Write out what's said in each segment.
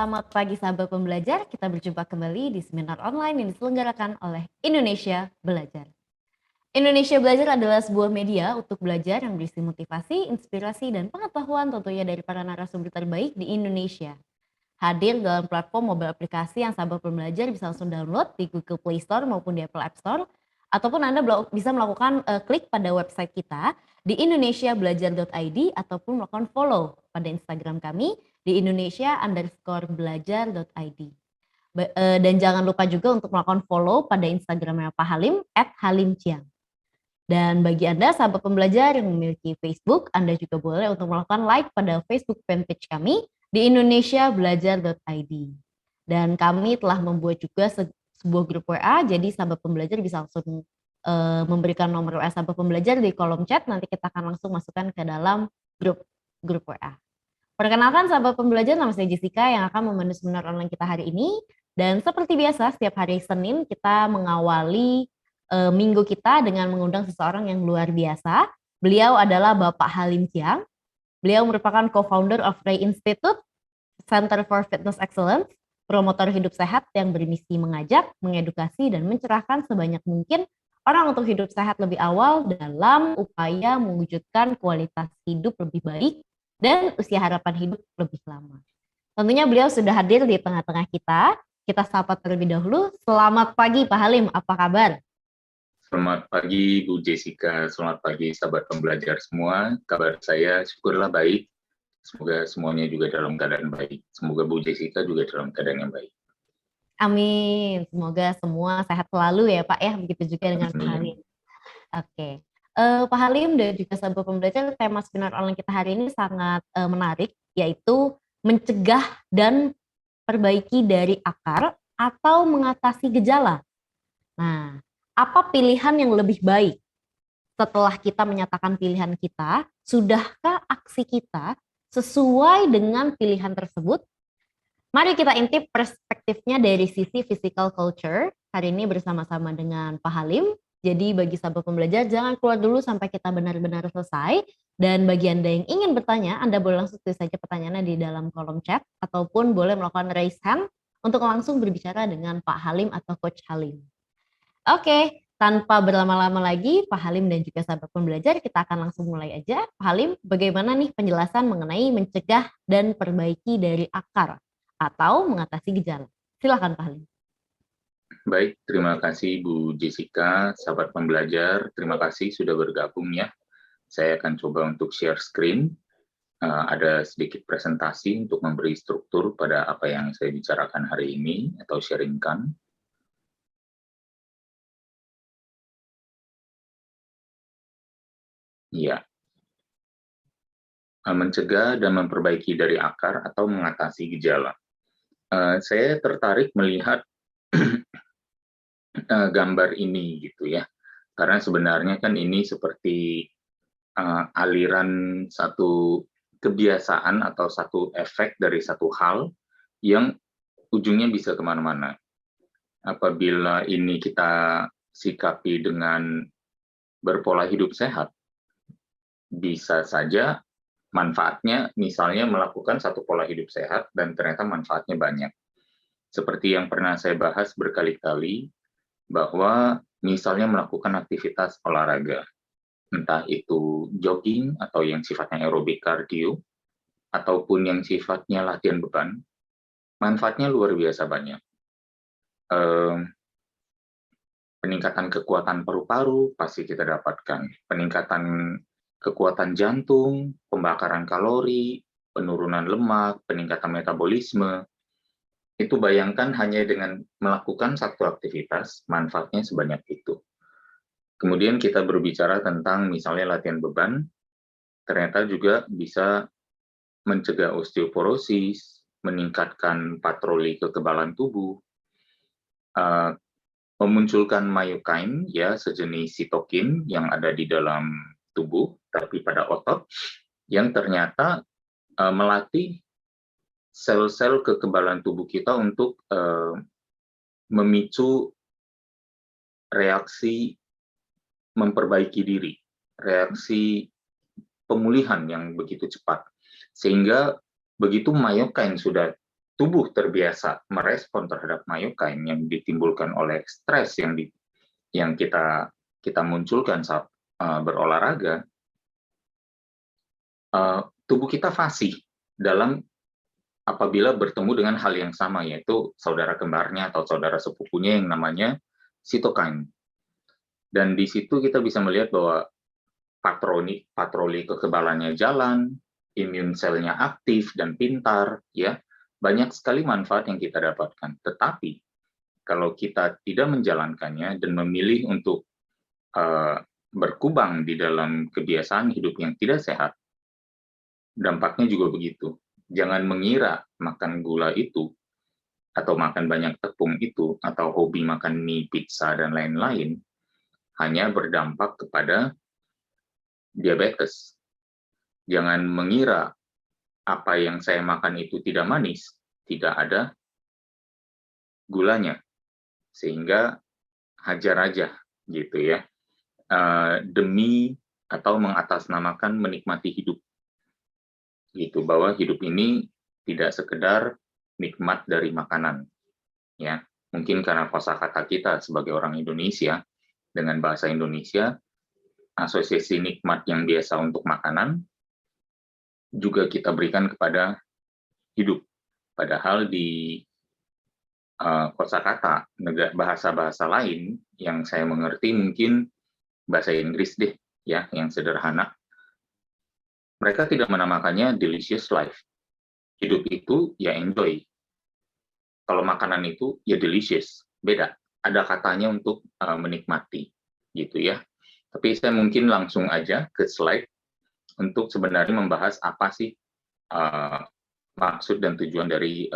Selamat pagi sahabat pembelajar, kita berjumpa kembali di seminar online yang diselenggarakan oleh Indonesia Belajar. Indonesia Belajar adalah sebuah media untuk belajar yang berisi motivasi, inspirasi, dan pengetahuan tentunya dari para narasumber terbaik di Indonesia. Hadir dalam platform mobile aplikasi yang sahabat pembelajar bisa langsung download di Google Play Store maupun di Apple App Store. Ataupun Anda bisa melakukan klik pada website kita di indonesiabelajar.id ataupun melakukan follow pada Instagram kami di indonesia_belajar.id. Dan jangan lupa juga untuk melakukan follow pada Instagramnya Pak Halim @halimciang. Dan bagi Anda sahabat pembelajar yang memiliki Facebook, Anda juga boleh untuk melakukan like pada Facebook fanpage kami di indonesiabelajar.id. Dan kami telah membuat juga sebuah grup WA, jadi sahabat pembelajar bisa langsung memberikan nomor WA sahabat pembelajar di kolom chat, nanti kita akan langsung masukkan ke dalam grup WA. Perkenalkan sahabat pembelajar, nama saya Jessica yang akan memandu seminar online kita hari ini. Dan seperti biasa, setiap hari Senin kita mengawali minggu kita dengan mengundang seseorang yang luar biasa. Beliau adalah Bapak Halim Ciang. Beliau merupakan co-founder of Ray Institute, Center for Fitness Excellence, promotor hidup sehat yang bermisi mengajak, mengedukasi, dan mencerahkan sebanyak mungkin orang untuk hidup sehat lebih awal dalam upaya mewujudkan kualitas hidup lebih baik dan usia harapan hidup lebih lama. Tentunya beliau sudah hadir di tengah-tengah kita. Kita sapa terlebih dahulu. Selamat pagi Pak Halim, apa kabar? Selamat pagi Bu Jessica, selamat pagi sahabat pembelajar semua. Kabar saya syukurlah baik. Semoga semuanya juga dalam keadaan baik. Semoga Bu Jessica juga dalam keadaan yang baik. Amin. Semoga semua sehat selalu ya Pak ya. Begitu juga dengan Pak Halim. Oke. Pak Halim dan juga sahabat pembelajar, tema seminar online kita hari ini sangat menarik, yaitu mencegah dan perbaiki dari akar atau mengatasi gejala. Nah, apa pilihan yang lebih baik? Setelah kita menyatakan pilihan kita, sudahkah aksi kita sesuai dengan pilihan tersebut? Mari kita intip perspektifnya dari sisi physical culture. Hari ini bersama-sama dengan Pak Halim. Jadi bagi sahabat pembelajar, jangan keluar dulu sampai kita benar-benar selesai. Dan bagi Anda yang ingin bertanya, Anda boleh langsung tulis saja pertanyaannya di dalam kolom chat, ataupun boleh melakukan raise hand untuk langsung berbicara dengan Pak Halim atau Coach Halim. Oke, tanpa berlama-lama lagi, Pak Halim dan juga sahabat pembelajar, kita akan langsung mulai aja. Pak Halim, bagaimana nih penjelasan mengenai mencegah dan perbaiki dari akar atau mengatasi gejala? Silakan Pak Halim. Baik, terima kasih Bu Jessica, sahabat pembelajar. Terima kasih sudah bergabung ya. Saya akan coba untuk share screen. Ada sedikit presentasi untuk memberi struktur pada apa yang saya bicarakan hari ini atau sharingkan. Ya, mencegah dan memperbaiki dari akar atau mengatasi gejala. Saya tertarik melihat gambar ini gitu ya, karena sebenarnya kan ini seperti aliran satu kebiasaan atau satu efek dari satu hal yang ujungnya bisa kemana-mana. Apabila ini kita sikapi dengan berpola hidup sehat, bisa saja manfaatnya misalnya melakukan satu pola hidup sehat dan ternyata manfaatnya banyak. Seperti yang pernah saya bahas berkali-kali, bahwa misalnya melakukan aktivitas olahraga, entah itu jogging atau yang sifatnya aerobik kardio, ataupun yang sifatnya latihan beban, manfaatnya luar biasa banyak. Peningkatan kekuatan paru-paru pasti kita dapatkan, peningkatan kekuatan jantung, pembakaran kalori, penurunan lemak, peningkatan metabolisme. Itu bayangkan hanya dengan melakukan satu aktivitas, manfaatnya sebanyak itu. Kemudian kita berbicara tentang misalnya latihan beban, ternyata juga bisa mencegah osteoporosis, meningkatkan patroli kekebalan tubuh, memunculkan myokine, ya sejenis sitokin yang ada di dalam tubuh, tapi pada otot, yang ternyata melatih sel-sel kekebalan tubuh kita untuk memicu reaksi memperbaiki diri, reaksi pemulihan yang begitu cepat. Sehingga begitu myokine sudah tubuh terbiasa merespon terhadap myokine yang ditimbulkan oleh stres yang kita munculkan saat berolahraga, tubuh kita fasih dalam apabila bertemu dengan hal yang sama, yaitu saudara kembarnya atau saudara sepupunya yang namanya sitokin. Dan di situ kita bisa melihat bahwa patroli kekebalannya jalan, imun selnya aktif dan pintar, ya, banyak sekali manfaat yang kita dapatkan. Tetapi kalau kita tidak menjalankannya dan memilih untuk berkubang di dalam kebiasaan hidup yang tidak sehat, dampaknya juga begitu. Jangan mengira makan gula itu, atau makan banyak tepung itu, atau hobi makan mie, pizza, dan lain-lain, hanya berdampak kepada diabetes. Jangan mengira apa yang saya makan itu tidak manis, tidak ada gulanya, sehingga hajar aja gitu ya, demi atau mengatasnamakan menikmati hidup, gitu, bahwa hidup ini tidak sekedar nikmat dari makanan, ya. Mungkin karena kosakata kita sebagai orang Indonesia, dengan bahasa Indonesia, asosiasi nikmat yang biasa untuk makanan juga kita berikan kepada hidup. Padahal di kosakata bahasa-bahasa lain yang saya mengerti, mungkin bahasa Inggris deh, ya, yang sederhana. Mereka tidak menamakannya delicious life. Hidup itu ya enjoy. Kalau makanan itu ya delicious, beda. Ada katanya untuk menikmati, gitu ya. Tapi saya mungkin langsung aja ke slide untuk sebenarnya membahas apa sih maksud dan tujuan dari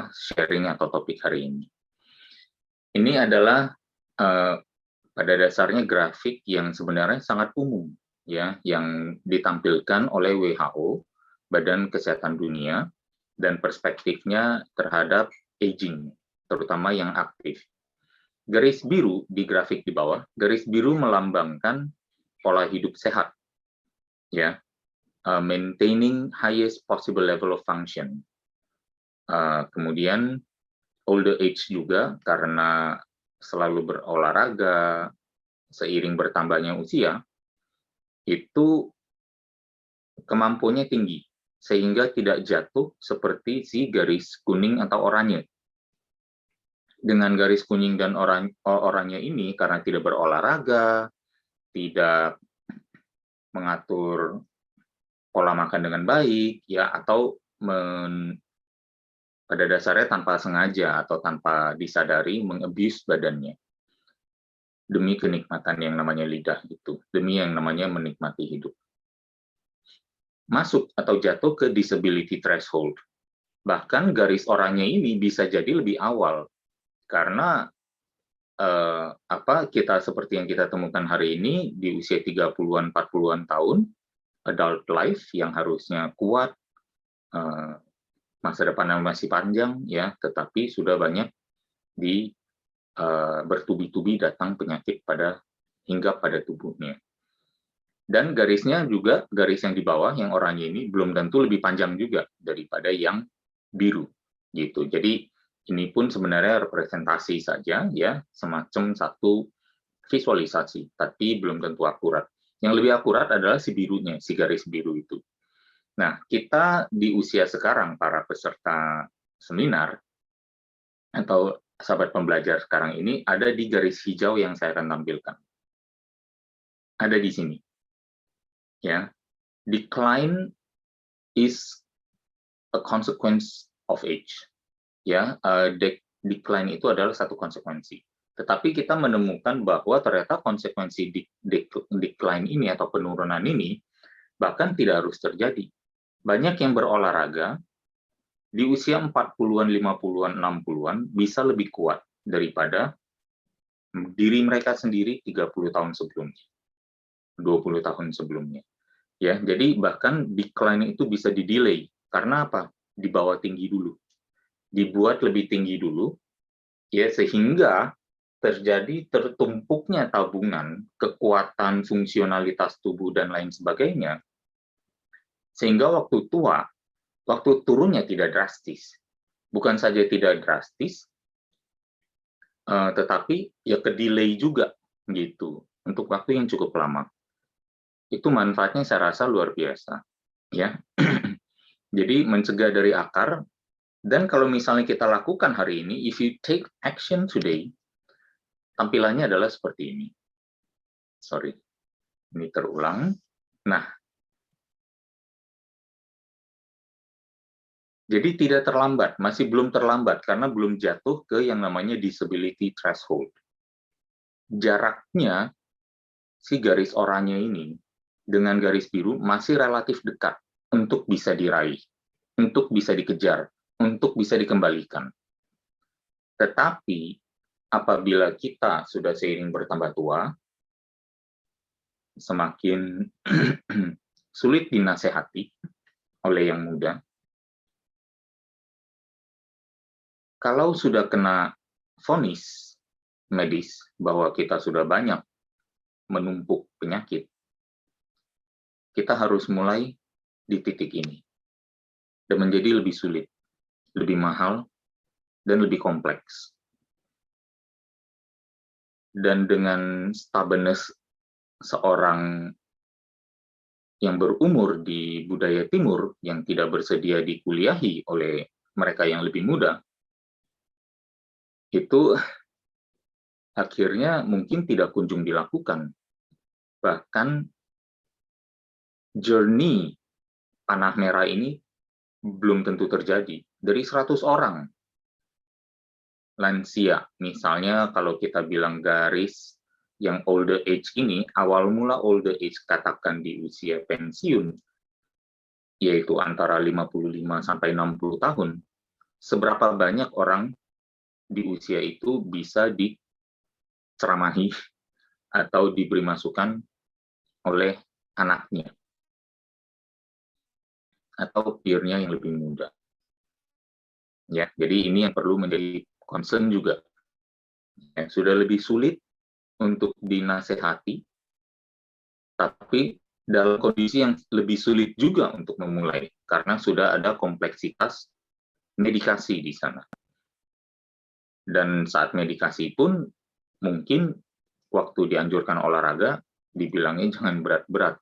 sharing atau topik hari ini. Ini adalah pada dasarnya grafik yang sebenarnya sangat umum, ya, yang ditampilkan oleh WHO, Badan Kesehatan Dunia, dan perspektifnya terhadap aging, terutama yang aktif. Garis biru di grafik di bawah, garis biru melambangkan pola hidup sehat, ya, maintaining highest possible level of function. Kemudian older age juga, karena selalu berolahraga, seiring bertambahnya usia, itu kemampuannya tinggi, sehingga tidak jatuh seperti si garis kuning atau oranye. Dengan garis kuning dan oranye ini, karena tidak berolahraga, tidak mengatur pola makan dengan baik, ya, atau pada dasarnya tanpa sengaja atau tanpa disadari mengabuse badannya demi kenikmatan yang namanya lidah itu, demi yang namanya menikmati hidup. Masuk atau jatuh ke disability threshold. Bahkan garis oranye ini bisa jadi lebih awal, karena kita seperti yang kita temukan hari ini di usia 30-an, 40-an tahun, adult life yang harusnya kuat, masa depan yang masih panjang, ya, tetapi sudah banyak bertubi-tubi datang penyakit hingga pada tubuhnya. Dan garisnya juga, garis yang di bawah, yang oranye ini, belum tentu lebih panjang juga daripada yang biru, gitu. Jadi ini pun sebenarnya representasi saja, ya, semacam satu visualisasi, tapi belum tentu akurat. Yang lebih akurat adalah si birunya, si garis biru itu. Nah, kita di usia sekarang, para peserta seminar, atau sahabat pembelajar sekarang ini, ada di garis hijau yang saya akan tampilkan. Ada di sini. Ya, decline is a consequence of age. Ya, decline itu adalah satu konsekuensi. Tetapi kita menemukan bahwa ternyata konsekuensi decline ini atau penurunan ini bahkan tidak harus terjadi. Banyak yang berolahraga di usia 40-an, 50-an, 60-an bisa lebih kuat daripada diri mereka sendiri 30 tahun sebelumnya, 20 tahun sebelumnya. Ya, jadi bahkan decline itu bisa di-delay. Karena apa? Dibawa tinggi dulu. Dibuat lebih tinggi dulu, ya, sehingga terjadi tertumpuknya tabungan, kekuatan, fungsionalitas tubuh, dan lain sebagainya. Sehingga waktu tua, waktu turunnya tidak drastis. Bukan saja tidak drastis, tetapi ya ke-delay juga gitu, untuk waktu yang cukup lama. Itu manfaatnya saya rasa luar biasa, ya. Jadi mencegah dari akar, dan kalau misalnya kita lakukan hari ini, if you take action today, tampilannya adalah seperti ini. Sorry, ini terulang. Nah, jadi tidak terlambat, masih belum terlambat karena belum jatuh ke yang namanya disability threshold. Jaraknya si garis oranye ini dengan garis biru masih relatif dekat untuk bisa diraih, untuk bisa dikejar, untuk bisa dikembalikan. Tetapi apabila kita sudah seiring bertambah tua, semakin sulit dinasehati oleh yang muda. Kalau sudah kena vonis medis bahwa kita sudah banyak menumpuk penyakit, kita harus mulai di titik ini. Dan menjadi lebih sulit, lebih mahal, dan lebih kompleks. Dan dengan stubbornness seorang yang berumur di budaya timur yang tidak bersedia dikuliahi oleh mereka yang lebih muda, itu akhirnya mungkin tidak kunjung dilakukan. Bahkan journey panah merah ini belum tentu terjadi. Dari 100 orang lansia, misalnya kalau kita bilang garis yang older age ini, awal mula older age katakan di usia pensiun, yaitu antara 55 sampai 60 tahun, seberapa banyak orang di usia itu bisa diceramahi atau diberi masukan oleh anaknya atau peer-nya yang lebih muda. Ya, jadi ini yang perlu menjadi concern juga. Ya, sudah lebih sulit untuk dinasehati, tapi dalam kondisi yang lebih sulit juga untuk memulai, karena sudah ada kompleksitas medikasi di sana. Dan saat medikasi pun, mungkin waktu dianjurkan olahraga, dibilangnya jangan berat-berat.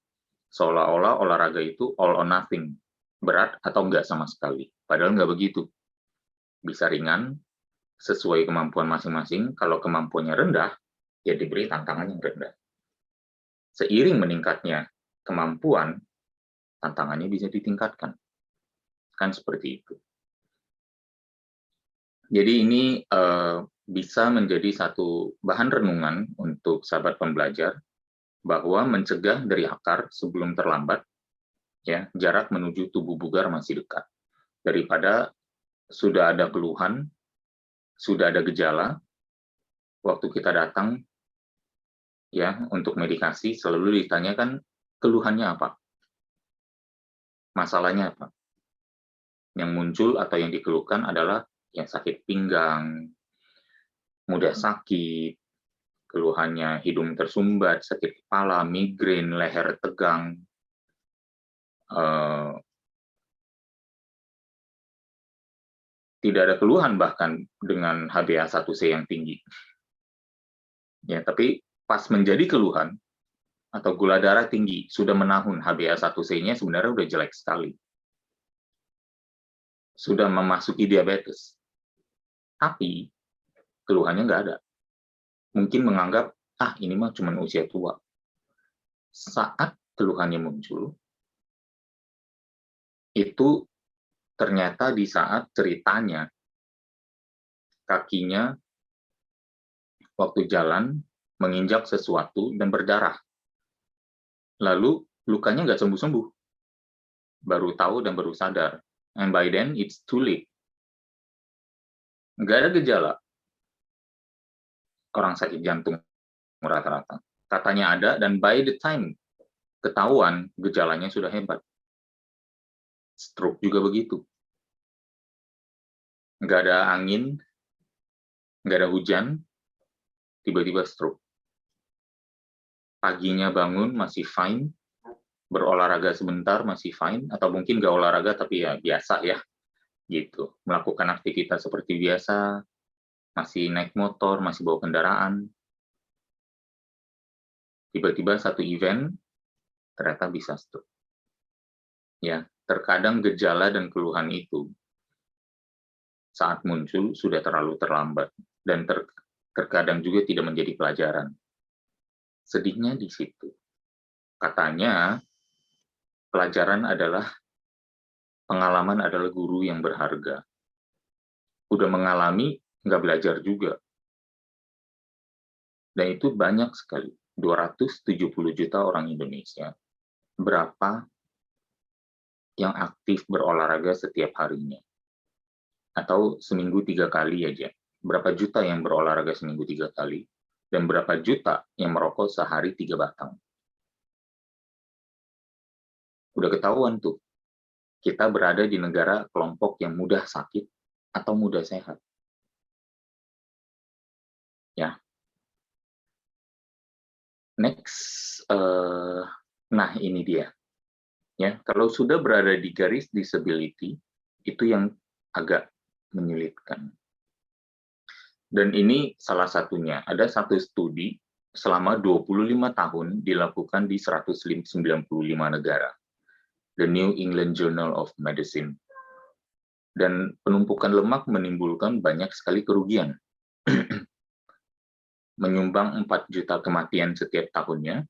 Seolah-olah olahraga itu all or nothing, berat atau enggak sama sekali. Padahal enggak begitu. Bisa ringan, sesuai kemampuan masing-masing. Kalau kemampuannya rendah, ya diberi tantangan yang rendah. Seiring meningkatnya kemampuan, tantangannya bisa ditingkatkan. Kan seperti itu. Jadi ini bisa menjadi satu bahan renungan untuk sahabat pembelajar, bahwa mencegah dari akar sebelum terlambat, ya, jarak menuju tubuh bugar masih dekat. Daripada sudah ada keluhan, sudah ada gejala, waktu kita datang ya untuk medikasi selalu ditanyakan keluhannya apa, masalahnya apa. Yang muncul atau yang dikeluhkan adalah yang sakit pinggang, mudah sakit, keluhannya hidung tersumbat, sakit kepala, migrain, leher tegang, tidak ada keluhan bahkan dengan HbA1c yang tinggi. Ya, tapi pas menjadi keluhan atau gula darah tinggi sudah menahun, HbA1c-nya sebenarnya udah jelek sekali. Sudah memasuki diabetes. Tapi keluhannya nggak ada. Mungkin menganggap, ini mah cuma usia tua. Saat keluhannya muncul, itu ternyata di saat ceritanya, kakinya waktu jalan menginjak sesuatu dan berdarah. Lalu lukanya nggak sembuh-sembuh. Baru tahu dan baru sadar. And by then, it's too late. Nggak ada gejala. Orang sakit jantung rata-rata. Katanya ada, dan by the time ketahuan, gejalanya sudah hebat. Stroke juga begitu. Nggak ada angin, nggak ada hujan, tiba-tiba stroke. Paginya bangun masih fine, berolahraga sebentar masih fine, atau mungkin nggak olahraga tapi ya biasa ya, gitu. Melakukan aktivitas seperti biasa, masih naik motor, masih bawa kendaraan, tiba-tiba satu event ternyata bisa stroke. Ya, terkadang gejala dan keluhan itu saat muncul sudah terlalu terlambat dan terkadang juga tidak menjadi pelajaran. Sedihnya di situ. Katanya pengalaman adalah guru yang berharga. Udah mengalami, nggak belajar juga. Dan itu banyak sekali, 270 juta orang Indonesia. Berapa yang aktif berolahraga setiap harinya? Atau seminggu 3 kali aja. Berapa juta yang berolahraga seminggu 3 kali? Dan berapa juta yang merokok sehari 3 batang? Udah ketahuan tuh, kita berada di negara kelompok yang mudah sakit atau mudah sehat. Ya. Next, nah ini dia. Ya, kalau sudah berada di garis disability, itu yang agak menyulitkan. Dan ini salah satunya. Ada satu studi selama 25 tahun dilakukan di 195 negara. The New England Journal of Medicine. Dan penumpukan lemak menimbulkan banyak sekali kerugian. Menyumbang 4 juta kematian setiap tahunnya,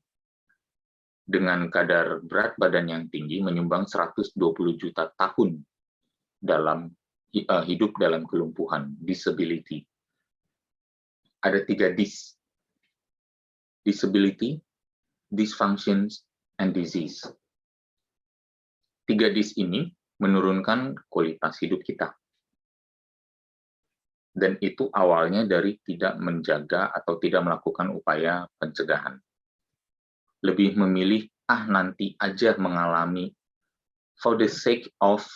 dengan kadar berat badan yang tinggi menyumbang 120 juta tahun dalam hidup dalam kelumpuhan, disability. Ada 3 dis. Disability, dysfunctions, and disease. 3 dis ini menurunkan kualitas hidup kita. Dan itu awalnya dari tidak menjaga atau tidak melakukan upaya pencegahan. Lebih memilih, nanti aja mengalami, for the sake of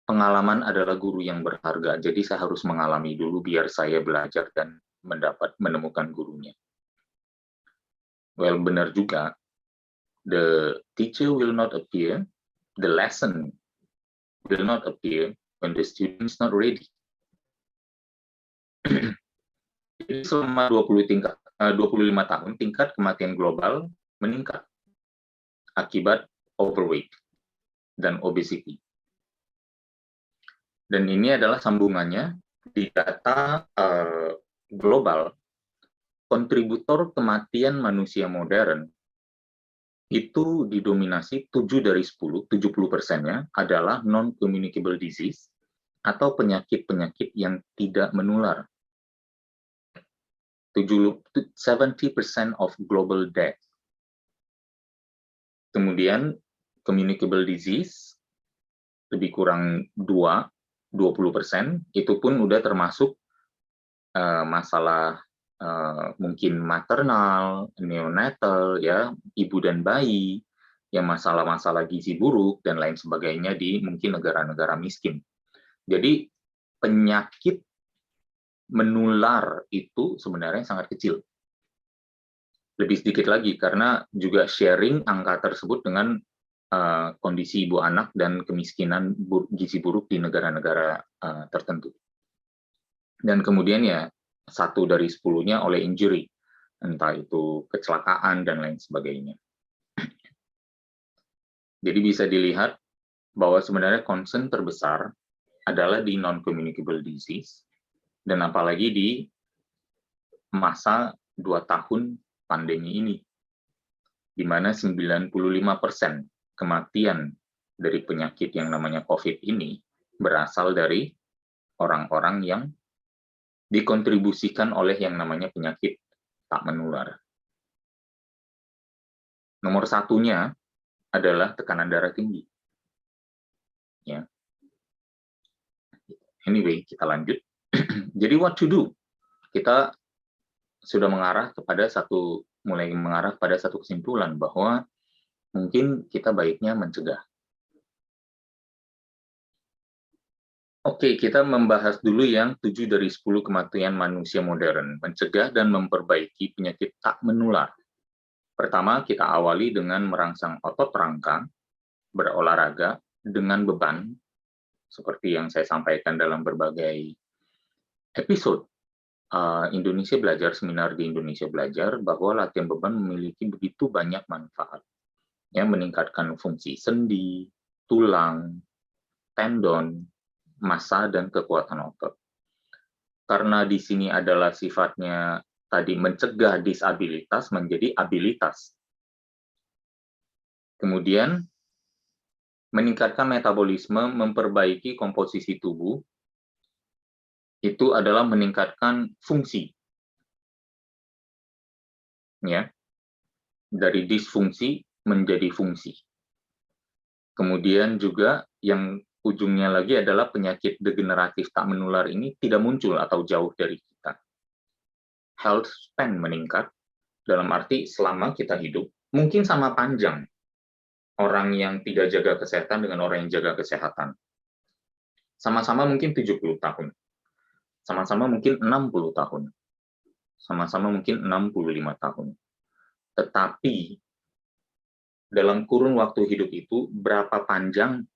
pengalaman adalah guru yang berharga, jadi saya harus mengalami dulu biar saya belajar dan menemukan gurunya. Well, benar juga, the teacher will not appear, the lesson will not appear when the student is not ready. Jadi selama 25 tahun, tingkat kematian global meningkat akibat overweight dan obesity. Dan ini adalah sambungannya di data global, kontributor kematian manusia modern itu didominasi 7 dari 10, 70%-nya adalah non-communicable disease atau penyakit-penyakit yang tidak menular. 70% of global death. Kemudian communicable disease lebih kurang 20%, itu pun udah termasuk masalah mungkin maternal, neonatal, ya, ibu dan bayi, yang masalah-masalah gizi buruk dan lain sebagainya di mungkin negara-negara miskin. Jadi penyakit menular itu sebenarnya sangat kecil. Lebih sedikit lagi karena juga sharing angka tersebut dengan kondisi ibu anak dan kemiskinan gizi buruk di negara-negara tertentu. Dan kemudian ya 1 dari 10-nya oleh injury, entah itu kecelakaan dan lain sebagainya. Jadi bisa dilihat bahwa sebenarnya concern terbesar adalah di non-communicable disease, dan apalagi di masa 2 tahun pandemi ini, di mana 95% kematian dari penyakit yang namanya COVID ini berasal dari orang-orang yang dikontribusikan oleh yang namanya penyakit tak menular. Nomor 1-nya adalah tekanan darah tinggi. Ya. Anyway, kita lanjut. Jadi what to do? Kita sudah mulai mengarah pada satu kesimpulan bahwa mungkin kita baiknya mencegah. Oke, kita membahas dulu yang 7 dari 10 kematian manusia modern, mencegah dan memperbaiki penyakit tak menular. Pertama, kita awali dengan merangsang otot rangka, berolahraga dengan beban, seperti yang saya sampaikan dalam berbagai episode Indonesia Belajar, seminar di Indonesia Belajar, bahwa latihan beban memiliki begitu banyak manfaat. Ya, meningkatkan fungsi sendi, tulang, tendon, massa, dan kekuatan otot. Karena di sini adalah sifatnya tadi mencegah disabilitas menjadi abilitas. Kemudian, meningkatkan metabolisme, memperbaiki komposisi tubuh, itu adalah meningkatkan fungsi. Ya, dari disfungsi menjadi fungsi. Kemudian juga yang ujungnya lagi adalah penyakit degeneratif tak menular ini tidak muncul atau jauh dari kita. Health span meningkat, dalam arti selama kita hidup, mungkin sama panjang orang yang tidak jaga kesehatan dengan orang yang jaga kesehatan. Sama-sama mungkin 70 tahun, sama-sama mungkin 60 tahun, sama-sama mungkin 65 tahun. Tetapi dalam kurun waktu hidup itu berapa panjang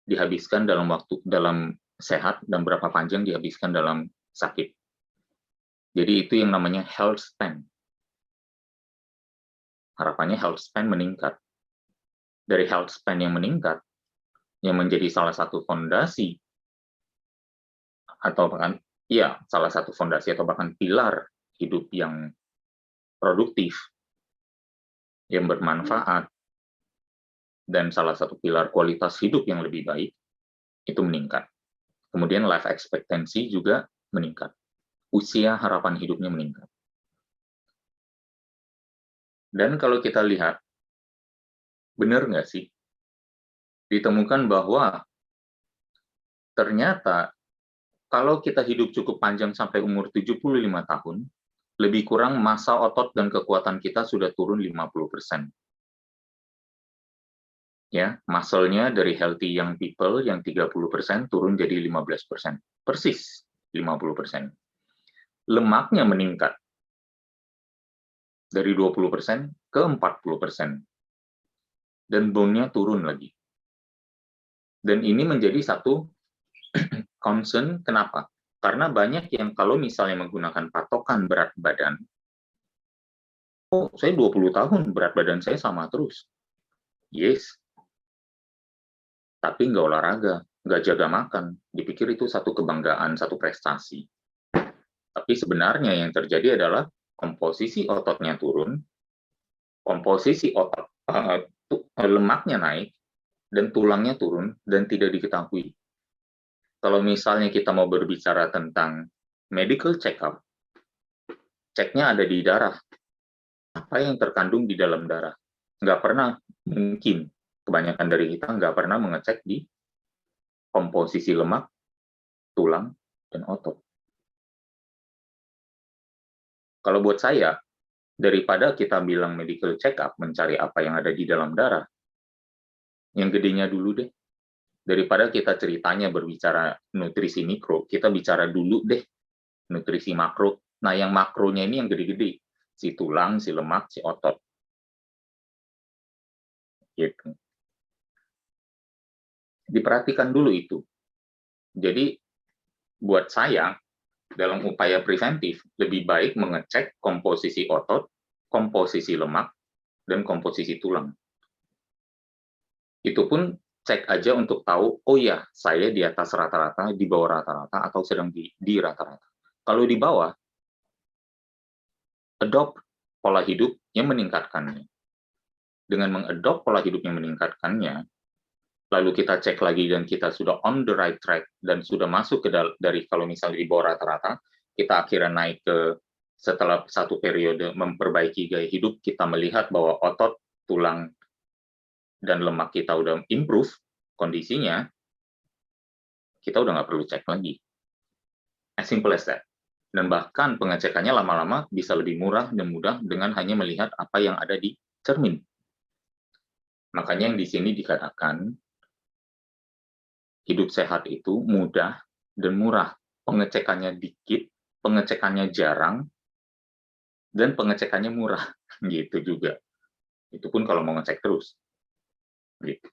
dihabiskan dalam sehat dan berapa panjang dihabiskan dalam sakit. Jadi itu yang namanya health span. Harapannya health span meningkat. Dari health span yang meningkat, yang menjadi salah satu fondasi atau bahkan salah satu fondasi atau bahkan pilar hidup yang produktif, yang bermanfaat, dan salah satu pilar kualitas hidup yang lebih baik, itu meningkat. Kemudian life expectancy juga meningkat. Usia harapan hidupnya meningkat. Dan kalau kita lihat, benar nggak sih? Ditemukan bahwa ternyata kalau kita hidup cukup panjang sampai umur 75 tahun, lebih kurang massa otot dan kekuatan kita sudah turun 50%. Ya, muscle-nya dari healthy young people yang 30% turun jadi 15%. Persis 50%. Lemaknya meningkat dari 20% ke 40%. Dan bone-nya turun lagi. Dan ini menjadi satu concern, kenapa? Karena banyak yang kalau misalnya menggunakan patokan berat badan, oh saya 20 tahun berat badan saya sama terus. Yes, tapi nggak olahraga, nggak jaga makan, dipikir itu satu kebanggaan, satu prestasi. Tapi sebenarnya yang terjadi adalah komposisi ototnya turun, komposisi otot lemaknya naik, dan tulangnya turun, dan tidak diketahui. Kalau misalnya kita mau berbicara tentang medical check-up, ceknya ada di darah. Apa yang terkandung di dalam darah? Nggak pernah, mungkin kebanyakan dari kita nggak pernah mengecek di komposisi lemak, tulang, dan otot. Kalau buat saya, daripada kita bilang medical check-up, mencari apa yang ada di dalam darah, yang gedenya dulu deh. Daripada kita ceritanya berbicara nutrisi mikro, kita bicara dulu deh nutrisi makro. Nah, yang makronya ini yang gede-gede. Si tulang, si lemak, si otot. Gitu. Diperhatikan dulu itu. Jadi, buat saya, dalam upaya preventif, lebih baik mengecek komposisi otot, komposisi lemak, dan komposisi tulang. Itu pun cek aja untuk tahu, oh ya, saya di atas rata-rata, di bawah rata-rata, atau sedang di rata-rata. Kalau di bawah, adopt pola hidup yang meningkatkannya. Dengan mengadopt pola hidup yang meningkatkannya, lalu kita cek lagi dan kita sudah on the right track, dan sudah masuk ke dari kalau misalnya di bawah rata-rata, kita akhirnya naik ke setelah satu periode memperbaiki gaya hidup, kita melihat bahwa otot, tulang, dan lemak kita udah improve kondisinya, kita udah nggak perlu cek lagi. As simple as that. Dan bahkan pengecekannya lama-lama bisa lebih murah dan mudah dengan hanya melihat apa yang ada di cermin. Makanya yang di sini dikatakan, hidup sehat itu mudah dan murah. Pengecekannya dikit, pengecekannya jarang, dan pengecekannya murah. Gitu juga. Itu pun kalau mau ngecek terus. Gitu.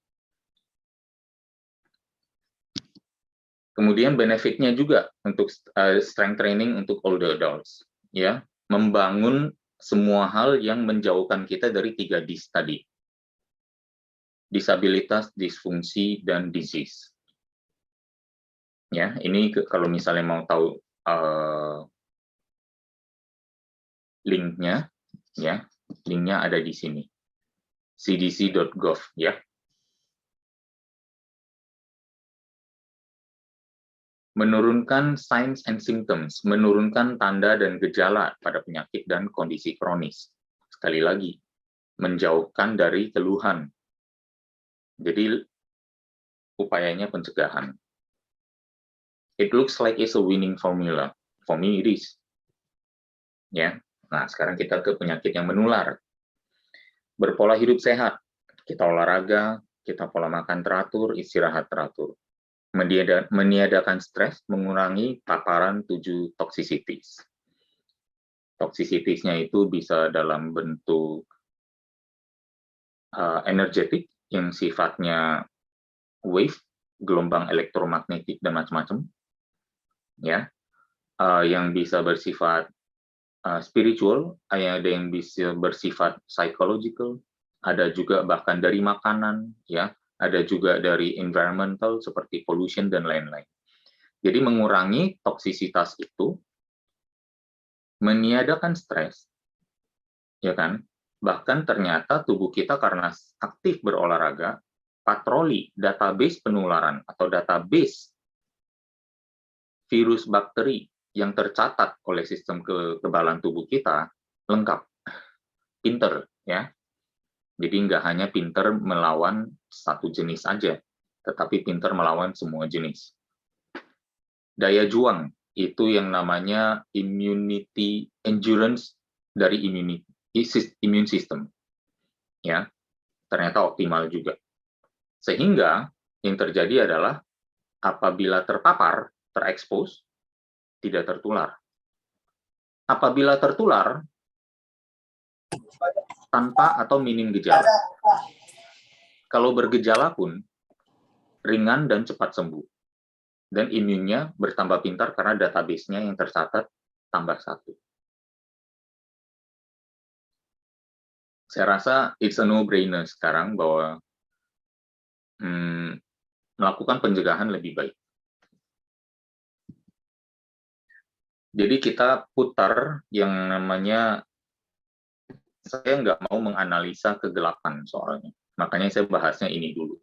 Kemudian benefitnya juga untuk strength training untuk older adults, ya, membangun semua hal yang menjauhkan kita dari 3 dis tadi. Disabilitas, disfungsi, dan disease. Ya, ini kalau misalnya mau tahu linknya, ya, linknya ada di sini, cdc.gov, ya. Menurunkan signs and symptoms, menurunkan tanda dan gejala pada penyakit dan kondisi kronis. Sekali lagi, menjauhkan dari keluhan. Jadi, upayanya pencegahan. It looks like it's a winning formula. For me, it is. Ya. Nah, sekarang kita ke penyakit yang menular. Berpola hidup sehat. Kita olahraga, kita pola makan teratur, istirahat teratur. Meniadakan stres, mengurangi paparan 7 toxicities. Toxicitiesnya itu bisa dalam bentuk energetik yang sifatnya wave, gelombang elektromagnetik dan macam-macam, ya, yang bisa bersifat spiritual, ada yang bisa bersifat psychological, ada juga bahkan dari makanan, ya, ada juga dari environmental seperti pollution dan lain-lain. Jadi mengurangi toksisitas itu, meniadakan stres, ya kan? Bahkan ternyata tubuh kita karena aktif berolahraga, patroli database penularan atau database virus bakteri yang tercatat oleh sistem kekebalan tubuh kita lengkap, pinter, ya. Jadi nggak hanya pinter melawan satu jenis aja, tetapi pinter melawan semua jenis. Daya juang itu yang namanya immunity endurance dari immune system, ya, ternyata optimal juga. Sehingga yang terjadi adalah apabila terpapar, terekspos, tidak tertular. Apabila tertular, tanpa atau minim gejala. Kalau bergejala pun, ringan dan cepat sembuh. Dan imunnya bertambah pintar karena database-nya yang tercatat tambah 1. Saya rasa it's a no-brainer sekarang bahwa melakukan pencegahan lebih baik. Jadi kita putar yang namanya, saya nggak mau menganalisa kegelapan soalnya. Makanya saya bahasnya ini dulu.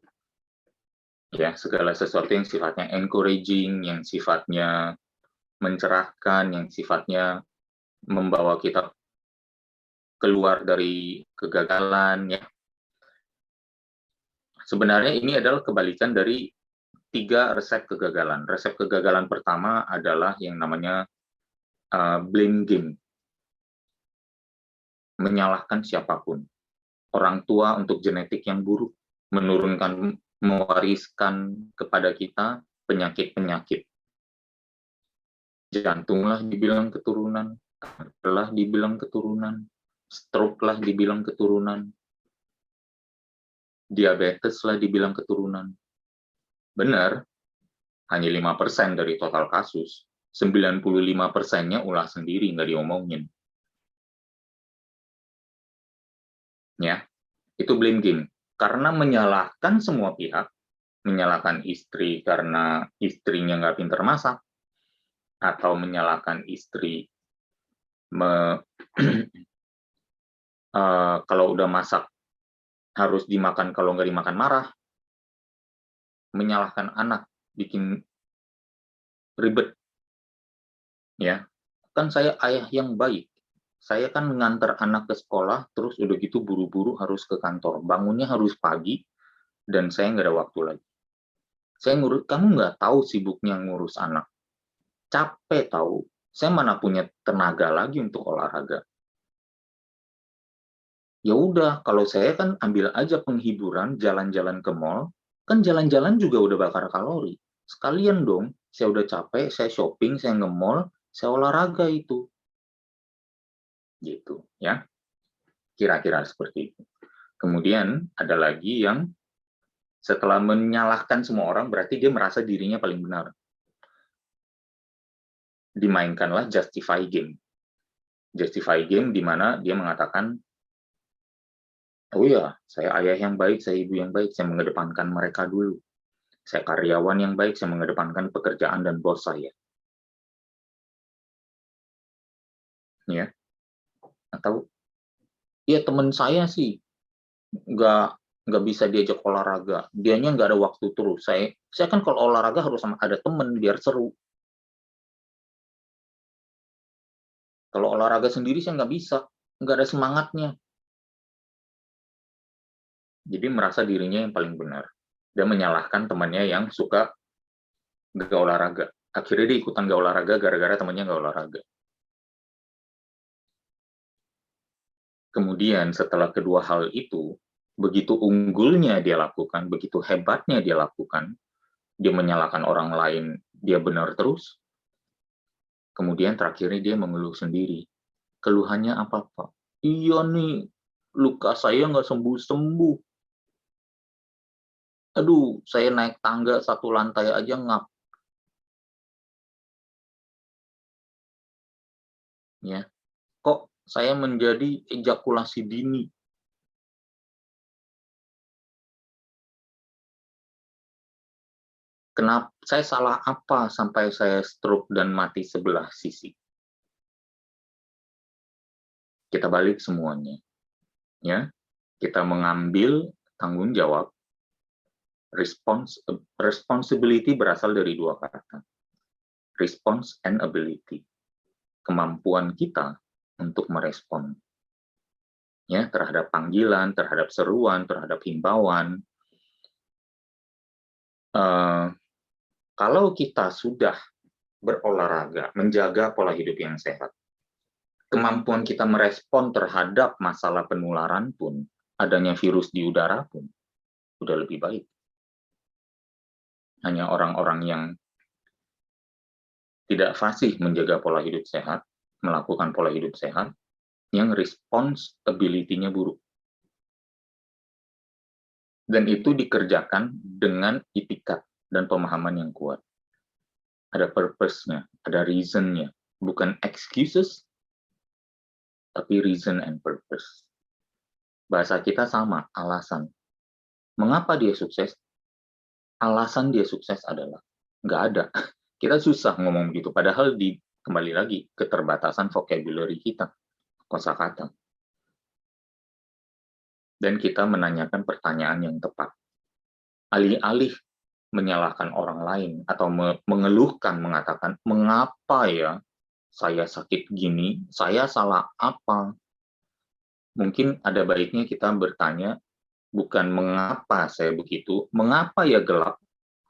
Ya, segala sesuatu yang sifatnya encouraging, yang sifatnya mencerahkan, yang sifatnya membawa kita keluar dari kegagalan, ya. Sebenarnya ini adalah kebalikan dari 3 resep kegagalan. Resep kegagalan pertama adalah yang namanya blame game. Menyalahkan siapapun. Orang tua untuk genetik yang buruk, mewariskan kepada kita penyakit-penyakit. Jantunglah dibilang keturunan, kanker dibilang keturunan, stroke lah dibilang keturunan, diabetes lah dibilang keturunan. Benar, hanya 5% dari total kasus. 95%-nya ulah sendiri, nggak diomongin. Ya, itu blame game. Karena menyalahkan semua pihak, menyalahkan istri karena istrinya nggak pinter masak, atau menyalahkan istri kalau udah masak harus dimakan, kalau nggak dimakan marah, menyalahkan anak, bikin ribet. Ya, kan saya ayah yang baik. Saya kan mengantar anak ke sekolah, terus udah gitu buru-buru harus ke kantor. Bangunnya harus pagi, dan saya nggak ada waktu lagi. Kamu nggak tahu sibuknya ngurus anak. Capek tahu. Saya mana punya tenaga lagi untuk olahraga. Ya udah, kalau saya kan ambil aja penghiburan, jalan-jalan ke mall, kan jalan-jalan juga udah bakar kalori. Sekalian dong, saya udah capek, saya shopping, saya nge-mall, saya olahraga itu. Gitu, ya. Kira-kira seperti itu. Kemudian ada lagi yang setelah menyalahkan semua orang, berarti dia merasa dirinya paling benar. Dimainkanlah justify game. Justify game di mana dia mengatakan, oh iya, saya ayah yang baik, saya ibu yang baik, saya mengedepankan mereka dulu. Saya karyawan yang baik, saya mengedepankan pekerjaan dan bos saya. Ya. Atau, ya teman saya sih, nggak bisa diajak olahraga. Dianya nggak ada waktu terus. Saya kan kalau olahraga harus sama ada teman biar seru. Kalau olahraga sendiri saya nggak bisa, nggak ada semangatnya. Jadi merasa dirinya yang paling benar. Dan menyalahkan temannya yang suka nggak olahraga. Akhirnya dia ikutan nggak olahraga gara-gara temannya nggak olahraga. Kemudian setelah kedua hal itu, begitu unggulnya dia lakukan, begitu hebatnya dia lakukan, dia menyalahkan orang lain, dia benar terus. Kemudian terakhirnya dia mengeluh sendiri. Keluhannya apa, Pak? Iya nih, luka saya nggak sembuh-sembuh. Aduh, saya naik tangga 1 lantai aja ngap. Ya, kok saya menjadi ejakulasi dini? Kenapa saya salah apa sampai saya stroke dan mati sebelah sisi? Kita balik semuanya, ya. Kita mengambil tanggung jawab. Responsibility berasal dari 2 kata. Response and ability. Kemampuan kita untuk merespon, ya, terhadap panggilan, terhadap seruan, terhadap himbauan. Kalau kita sudah berolahraga, menjaga pola hidup yang sehat, kemampuan kita merespon terhadap masalah penularan pun, adanya virus di udara pun, sudah lebih baik. Hanya orang-orang yang tidak fasih menjaga pola hidup sehat, melakukan pola hidup sehat, yang responsibility-nya buruk. Dan itu dikerjakan dengan itikat dan pemahaman yang kuat. Ada purpose-nya, ada reason-nya. Bukan excuses, tapi reason and purpose. Bahasa kita sama, alasan. Mengapa dia sukses? Alasan dia sukses adalah nggak ada. Kita susah ngomong begitu, padahal kembali lagi keterbatasan vocabulary kita, kosakata. Dan kita menanyakan pertanyaan yang tepat. Alih-alih menyalahkan orang lain atau mengeluhkan, mengatakan, mengapa ya saya sakit gini, saya salah apa? Mungkin ada baiknya kita bertanya, bukan mengapa saya begitu, mengapa ya gelap?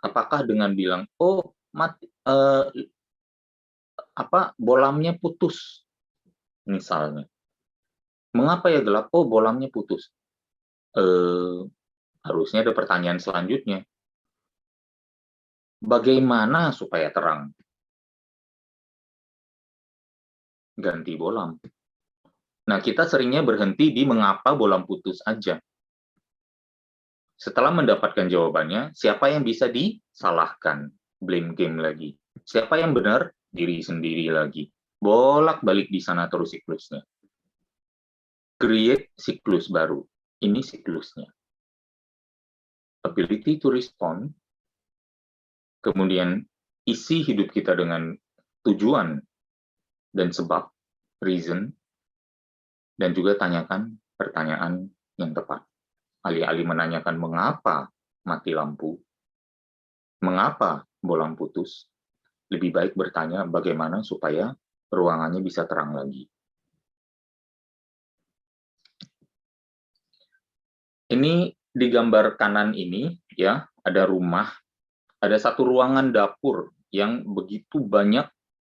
Apakah dengan bilang, oh bolamnya putus, misalnya. Mengapa ya gelap? Oh bolamnya putus. Harusnya ada pertanyaan selanjutnya. Bagaimana supaya terang? Ganti bolam. Nah, kita seringnya berhenti di mengapa bolam putus aja. Setelah mendapatkan jawabannya, siapa yang bisa disalahkan? Blame game lagi. Siapa yang benar? Diri sendiri lagi. Bolak-balik di sana terus siklusnya. Create siklus baru. Ini siklusnya. Ability to respond, kemudian isi hidup kita dengan tujuan dan sebab, reason, dan juga tanyakan pertanyaan yang tepat. Alih-alih menanyakan mengapa mati lampu, mengapa bolam putus, lebih baik bertanya bagaimana supaya ruangannya bisa terang lagi. Ini di gambar kanan ini, ya, ada rumah, ada satu ruangan dapur yang begitu banyak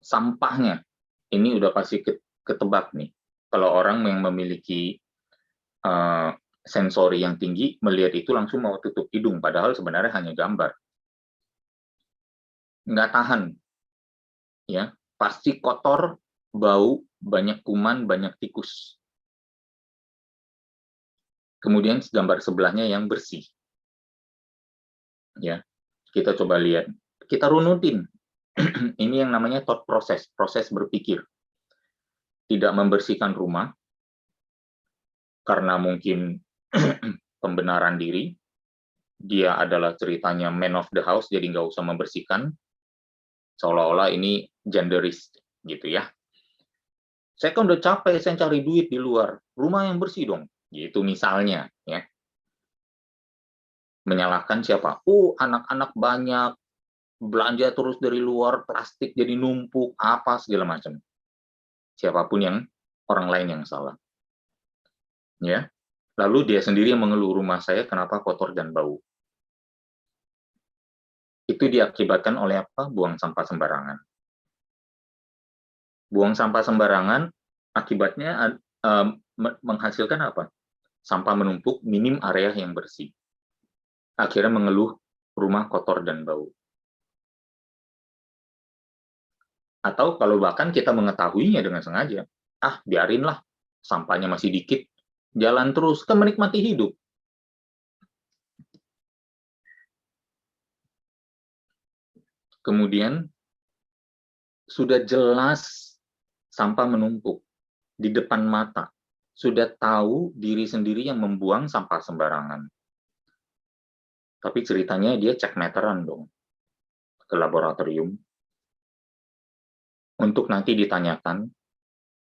sampahnya. Ini udah pasti ketebak nih. Kalau orang yang memiliki sensori yang tinggi, melihat itu langsung mau tutup hidung, padahal sebenarnya hanya gambar. Nggak tahan. Ya, pasti kotor, bau, banyak kuman, banyak tikus. Kemudian gambar sebelahnya yang bersih. Ya, kita coba lihat. Kita runutin. Ini yang namanya thought process, proses berpikir. Tidak membersihkan rumah karena mungkin pembenaran diri. Dia adalah ceritanya man of the house, jadi nggak usah membersihkan. Seolah-olah ini genderis gitu ya. Saya kan udah capek, saya cari duit di luar. Rumah yang bersih dong. Gitu misalnya. Ya. Menyalahkan siapa? Oh, anak-anak banyak. Belanja terus dari luar, plastik jadi numpuk, apa segala macam. Siapapun yang orang lain yang salah. Ya. Lalu dia sendiri yang mengeluh, rumah saya kenapa kotor dan bau. Itu diakibatkan oleh apa? Buang sampah sembarangan. Buang sampah sembarangan akibatnya menghasilkan apa? Sampah menumpuk, minim area yang bersih. Akhirnya mengeluh rumah kotor dan bau. Atau kalau bahkan kita mengetahuinya dengan sengaja, biarinlah, sampahnya masih dikit, jalan terus, kan menikmati hidup. Kemudian, sudah jelas sampah menumpuk di depan mata, sudah tahu diri sendiri yang membuang sampah sembarangan. Tapi ceritanya dia cek meteran dong ke laboratorium untuk nanti ditanyakan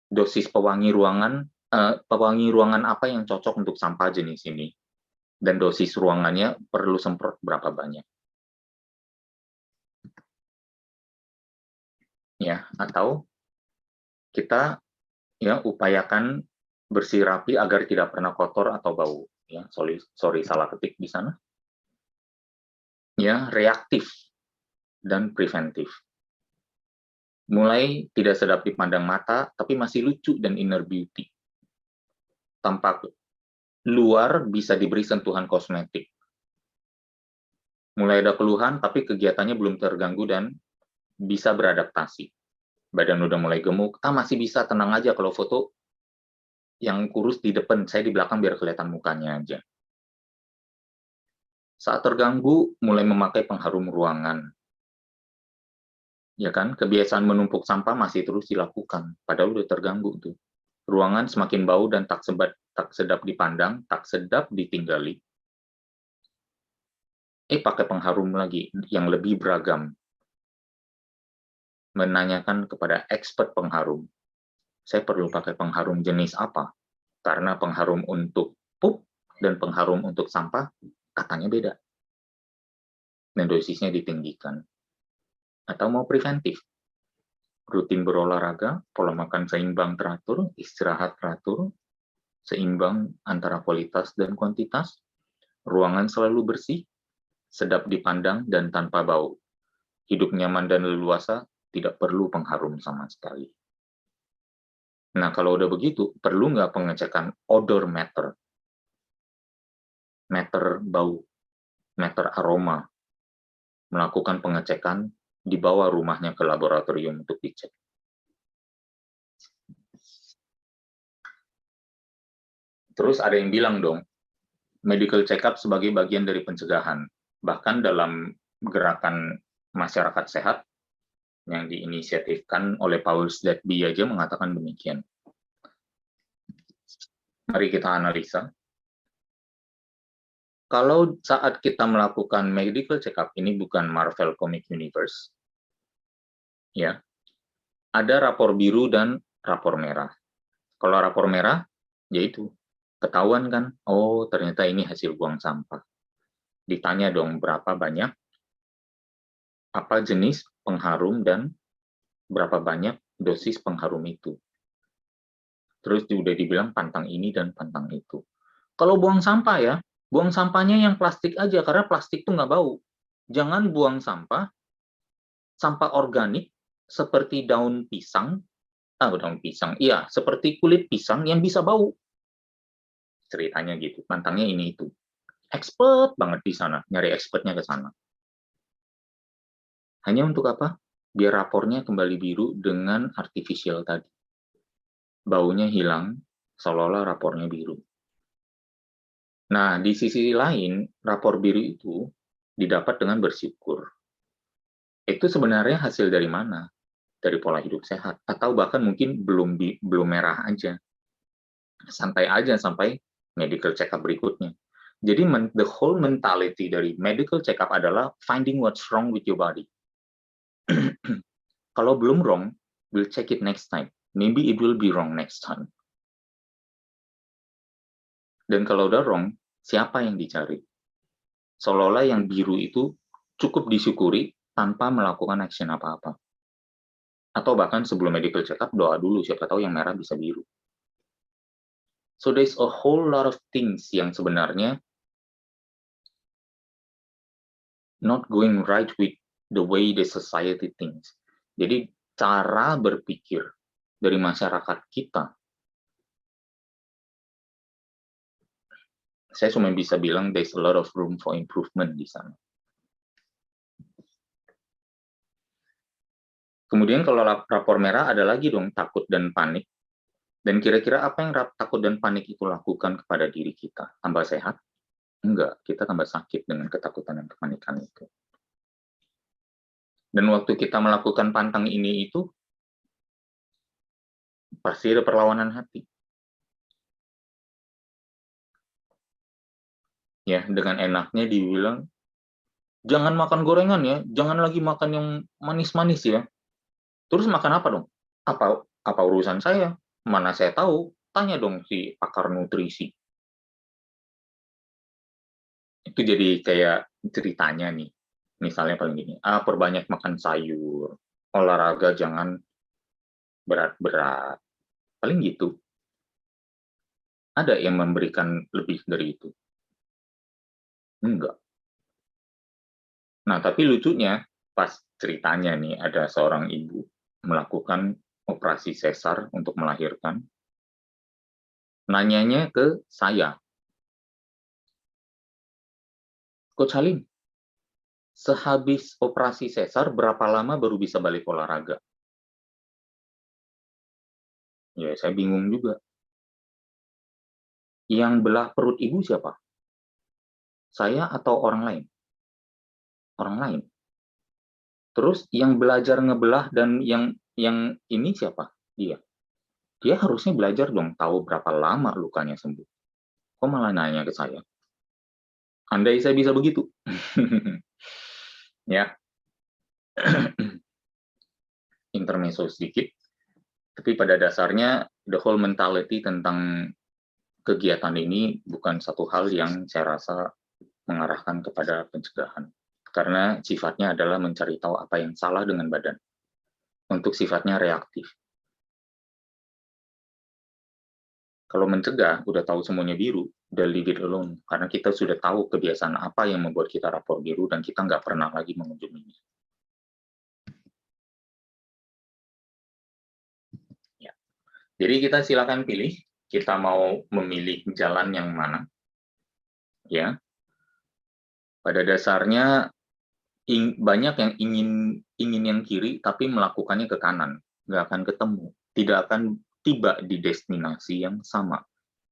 dosis pewangi ruangan apa yang cocok untuk sampah jenis ini, dan dosis ruangannya perlu semprot berapa banyak. Ya, atau kita upayakan bersih rapi agar tidak pernah kotor atau bau. Ya, sorry salah ketik di sana. Ya, reaktif dan preventif. Mulai tidak sedap dipandang mata, tapi masih lucu dan inner beauty. Tampak luar bisa diberi sentuhan kosmetik. Mulai ada keluhan, tapi kegiatannya belum terganggu dan bisa beradaptasi. Badan udah mulai gemuk, masih bisa, tenang aja kalau foto yang kurus di depan, saya di belakang biar kelihatan mukanya aja. Saat terganggu, mulai memakai pengharum ruangan. Ya kan, kebiasaan menumpuk sampah masih terus dilakukan, padahal udah terganggu tuh. Ruangan semakin bau dan tak sedap dipandang, tak sedap ditinggali. Pakai pengharum lagi, yang lebih beragam. Menanyakan kepada expert pengharum, saya perlu pakai pengharum jenis apa? Karena pengharum untuk pup dan pengharum untuk sampah, katanya beda. Dan dosisnya ditinggikan. Atau mau preventif, rutin berolahraga, pola makan seimbang teratur, istirahat teratur, seimbang antara kualitas dan kuantitas, ruangan selalu bersih, sedap dipandang dan tanpa bau. Hidup nyaman dan leluasa, tidak perlu pengharum sama sekali. Nah, kalau udah begitu, perlu nggak pengecekan odor meter? Meter bau, meter aroma. Melakukan pengecekan, dibawa rumahnya ke laboratorium untuk dicek. Terus ada yang bilang dong, medical check-up sebagai bagian dari pencegahan. Bahkan dalam gerakan masyarakat sehat yang diinisiatifkan oleh Powers That Be aja mengatakan demikian. Mari kita analisa. Kalau saat kita melakukan medical check-up, ini bukan Marvel Comic Universe, ya, ada rapor biru dan rapor merah. Kalau rapor merah, yaitu ketahuan kan, oh ternyata ini hasil buang sampah. Ditanya dong berapa banyak, apa jenis pengharum, dan berapa banyak dosis pengharum itu. Terus sudah dibilang pantang ini dan pantang itu. Kalau buang sampah ya, buang sampahnya yang plastik aja, karena plastik tuh nggak bau. Jangan buang sampah organik seperti daun pisang, iya, seperti kulit pisang yang bisa bau. Ceritanya gitu, pantangnya ini itu. Expert banget di sana, nyari expertnya ke sana. Hanya untuk apa? Biar rapornya kembali biru dengan artificial tadi. Baunya hilang, seolah-olah rapornya biru. Nah, di sisi lain, rapor biru itu didapat dengan bersyukur. Itu sebenarnya hasil dari mana? Dari pola hidup sehat, atau bahkan mungkin belum merah aja. Santai aja sampai medical check up berikutnya. Jadi the whole mentality dari medical check up adalah finding what's wrong with your body. Kalau belum wrong, we'll check it next time. Maybe it will be wrong next time. Dan kalau udah wrong, siapa yang dicari? Seolah-olah yang biru itu cukup disyukuri tanpa melakukan action apa-apa. Atau bahkan sebelum medical check up, doa dulu, siapa tahu yang merah bisa biru. So there's a whole lot of things yang sebenarnya not going right with the way the society thinks. Jadi cara berpikir dari masyarakat kita, saya cuma bisa bilang there's a lot of room for improvement di sana. Kemudian kalau rapor merah ada lagi dong takut dan panik. Dan kira-kira apa yang takut dan panik itu lakukan kepada diri kita? Tambah sehat? Enggak, kita tambah sakit dengan ketakutan dan kepanikan itu. Dan waktu kita melakukan pantang ini itu, pasti ada perlawanan hati. Ya, dengan enaknya dibilang, jangan makan gorengan ya, jangan lagi makan yang manis-manis ya. Terus makan apa dong? Apa urusan saya? Mana saya tahu? Tanya dong si pakar nutrisi. Itu jadi kayak ceritanya nih. Misalnya paling gini, perbanyak makan sayur, olahraga jangan berat-berat. Paling gitu. Ada yang memberikan lebih dari itu? Enggak. Nah, tapi lucunya, pas ceritanya nih, ada seorang ibu melakukan operasi sesar untuk melahirkan, nanyanya ke saya, Coach Halim, sehabis operasi sesar, berapa lama baru bisa balik olahraga? Ya, saya bingung juga. Yang belah perut ibu siapa? Saya atau orang lain? Orang lain. Terus yang belajar ngebelah dan yang ini siapa? Dia. Dia harusnya belajar dong, tahu berapa lama lukanya sembuh. Kok malah nanya ke saya? Andai saya bisa begitu. Ya. Intermezzo sedikit. Tapi pada dasarnya, the whole mentality tentang kegiatan ini bukan satu hal yang saya rasa mengarahkan kepada pencegahan. Karena sifatnya adalah mencari tahu apa yang salah dengan badan. Untuk sifatnya reaktif. Kalau mencegah, udah tahu semuanya biru, udah leave it alone. Karena kita sudah tahu kebiasaan apa yang membuat kita rapor biru dan kita nggak pernah lagi mengunjunginya. Ya. Jadi kita silakan pilih, kita mau memilih jalan yang mana. Ya. Pada dasarnya banyak yang ingin yang kiri tapi melakukannya ke kanan, nggak akan ketemu, tidak akan tiba di destinasi yang sama,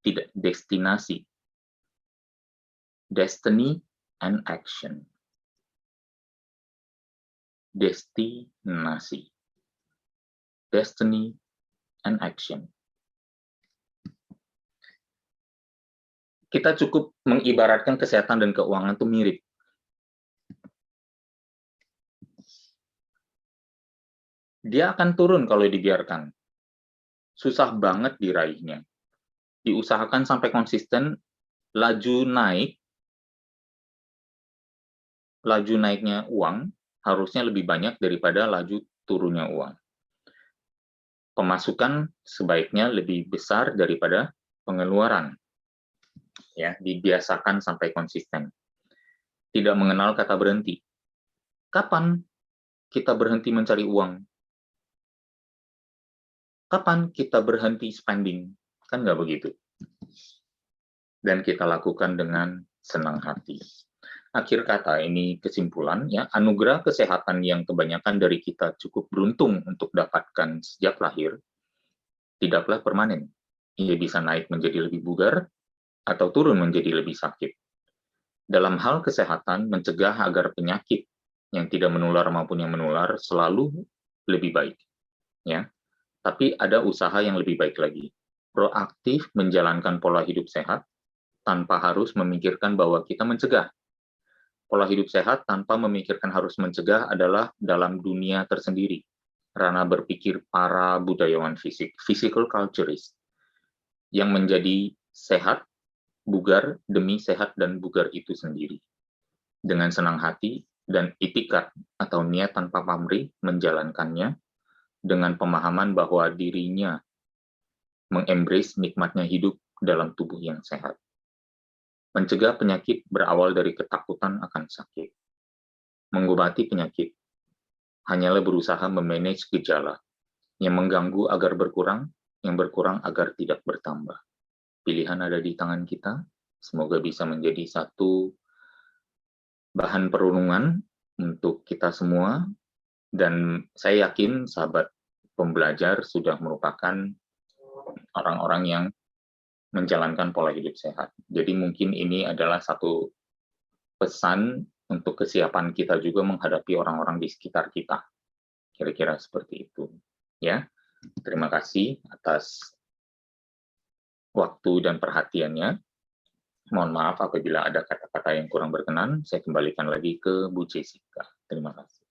tidak destinasi, destiny and action, destinasi, destiny and action. Kita cukup mengibaratkan kesehatan dan keuangan itu mirip. Dia akan turun kalau dibiarkan. Susah banget diraihnya. Diusahakan sampai konsisten, laju naiknya uang harusnya lebih banyak daripada laju turunnya uang. Pemasukan sebaiknya lebih besar daripada pengeluaran. Ya, dibiasakan sampai konsisten. Tidak mengenal kata berhenti. Kapan kita berhenti mencari uang? Kapan kita berhenti spending? Kan nggak begitu. Dan kita lakukan dengan senang hati. Akhir kata, ini kesimpulan, ya, anugerah kesehatan yang kebanyakan dari kita cukup beruntung untuk dapatkan sejak lahir, tidaklah permanen. Ia bisa naik menjadi lebih bugar, atau turun menjadi lebih sakit. Dalam hal kesehatan, mencegah agar penyakit yang tidak menular maupun yang menular selalu lebih baik. Ya, tapi ada usaha yang lebih baik lagi. Proaktif menjalankan pola hidup sehat tanpa harus memikirkan bahwa kita mencegah. Pola hidup sehat tanpa memikirkan harus mencegah adalah dalam dunia tersendiri. Ranah berpikir para budayawan fisik, physical culturist, yang menjadi sehat, bugar demi sehat dan bugar itu sendiri. Dengan senang hati dan itikat atau niat tanpa pamrih menjalankannya dengan pemahaman bahwa dirinya mengembrace nikmatnya hidup dalam tubuh yang sehat. Mencegah penyakit berawal dari ketakutan akan sakit. Mengobati penyakit hanyalah berusaha memanage gejala yang mengganggu agar berkurang, yang berkurang agar tidak bertambah. Pilihan ada di tangan kita, semoga bisa menjadi satu bahan perenungan untuk kita semua, dan saya yakin sahabat pembelajar sudah merupakan orang-orang yang menjalankan pola hidup sehat. Jadi mungkin ini adalah satu pesan untuk kesiapan kita juga menghadapi orang-orang di sekitar kita. Kira-kira seperti itu. Ya, terima kasih atas waktu dan perhatiannya. Mohon maaf apabila ada kata-kata yang kurang berkenan. Saya kembalikan lagi ke Bu Jessica. Terima kasih.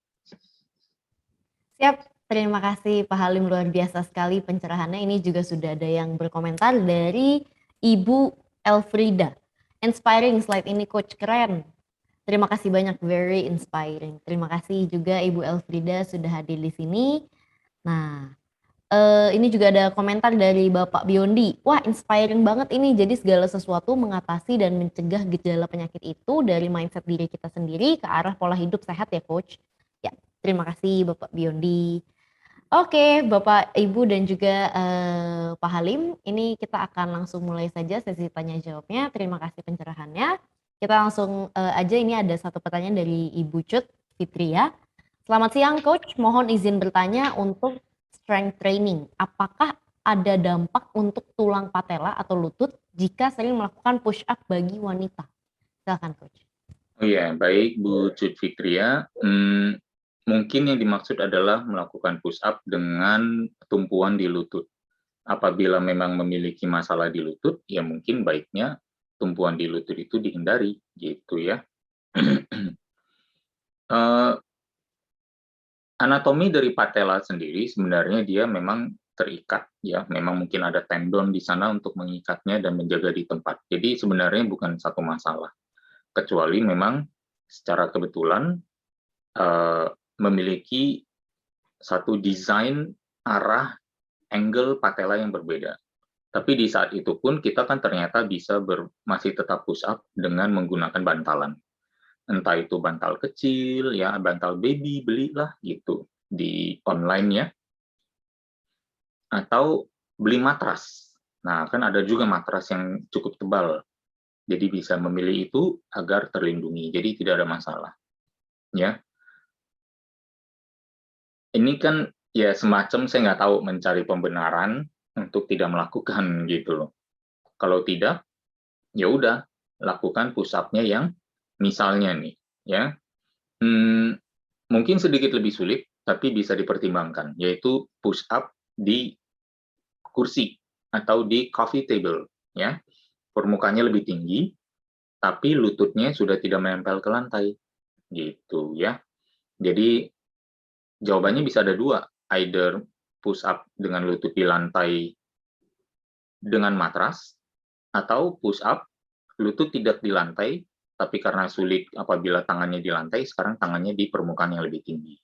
Siap, terima kasih Pak Halim, luar biasa sekali pencerahannya. Ini juga sudah ada yang berkomentar dari Ibu Elfrida. Inspiring slide ini coach, keren. Terima kasih banyak, very inspiring. Terima kasih juga Ibu Elfrida sudah hadir di sini. Nah, ini juga ada komentar dari Bapak Biondi. Wah, inspiring banget ini. Jadi segala sesuatu mengatasi dan mencegah gejala penyakit itu dari mindset diri kita sendiri ke arah pola hidup sehat ya coach. Ya, terima kasih Bapak Biondi. Oke, Bapak, Ibu, dan juga Pak Halim, ini kita akan langsung mulai saja sesi tanya jawabnya. Terima kasih pencerahannya. Kita langsung aja, ini ada satu pertanyaan dari Ibu Cut Fitria. Selamat siang Coach, mohon izin bertanya untuk strength training. Apakah ada dampak untuk tulang patella atau lutut jika sering melakukan push up bagi wanita? Silakan Coach. Oh ya, baik Bu Cut Fitria. Mungkin yang dimaksud adalah melakukan push up dengan tumpuan di lutut. Apabila memang memiliki masalah di lutut, ya mungkin baiknya tumpuan di lutut itu dihindari, gitu ya. Anatomi dari patella sendiri sebenarnya dia memang terikat, ya. Memang mungkin ada tendon di sana untuk mengikatnya dan menjaga di tempat. Jadi sebenarnya bukan satu masalah. Kecuali memang secara kebetulan memiliki satu desain arah angle patella yang berbeda. Tapi di saat itu pun kita kan ternyata bisa masih tetap push up dengan menggunakan bantalan. Entah itu bantal kecil, ya bantal baby, belilah gitu di online ya. Atau beli matras. Nah, kan ada juga matras yang cukup tebal. Jadi bisa memilih itu agar terlindungi. Jadi tidak ada masalah. Ya. Ini kan ya semacam saya nggak tahu mencari pembenaran untuk tidak melakukan gitu loh. Kalau tidak, ya udah lakukan push up-nya yang misalnya nih, ya mungkin sedikit lebih sulit, tapi bisa dipertimbangkan, yaitu push up di kursi atau di coffee table, ya. Permukaannya lebih tinggi, tapi lututnya sudah tidak menempel ke lantai, gitu ya. Jadi jawabannya bisa ada dua, either push up dengan lutut di lantai dengan matras, atau push up lutut tidak di lantai, tapi karena sulit apabila tangannya di lantai, sekarang tangannya di permukaan yang lebih tinggi.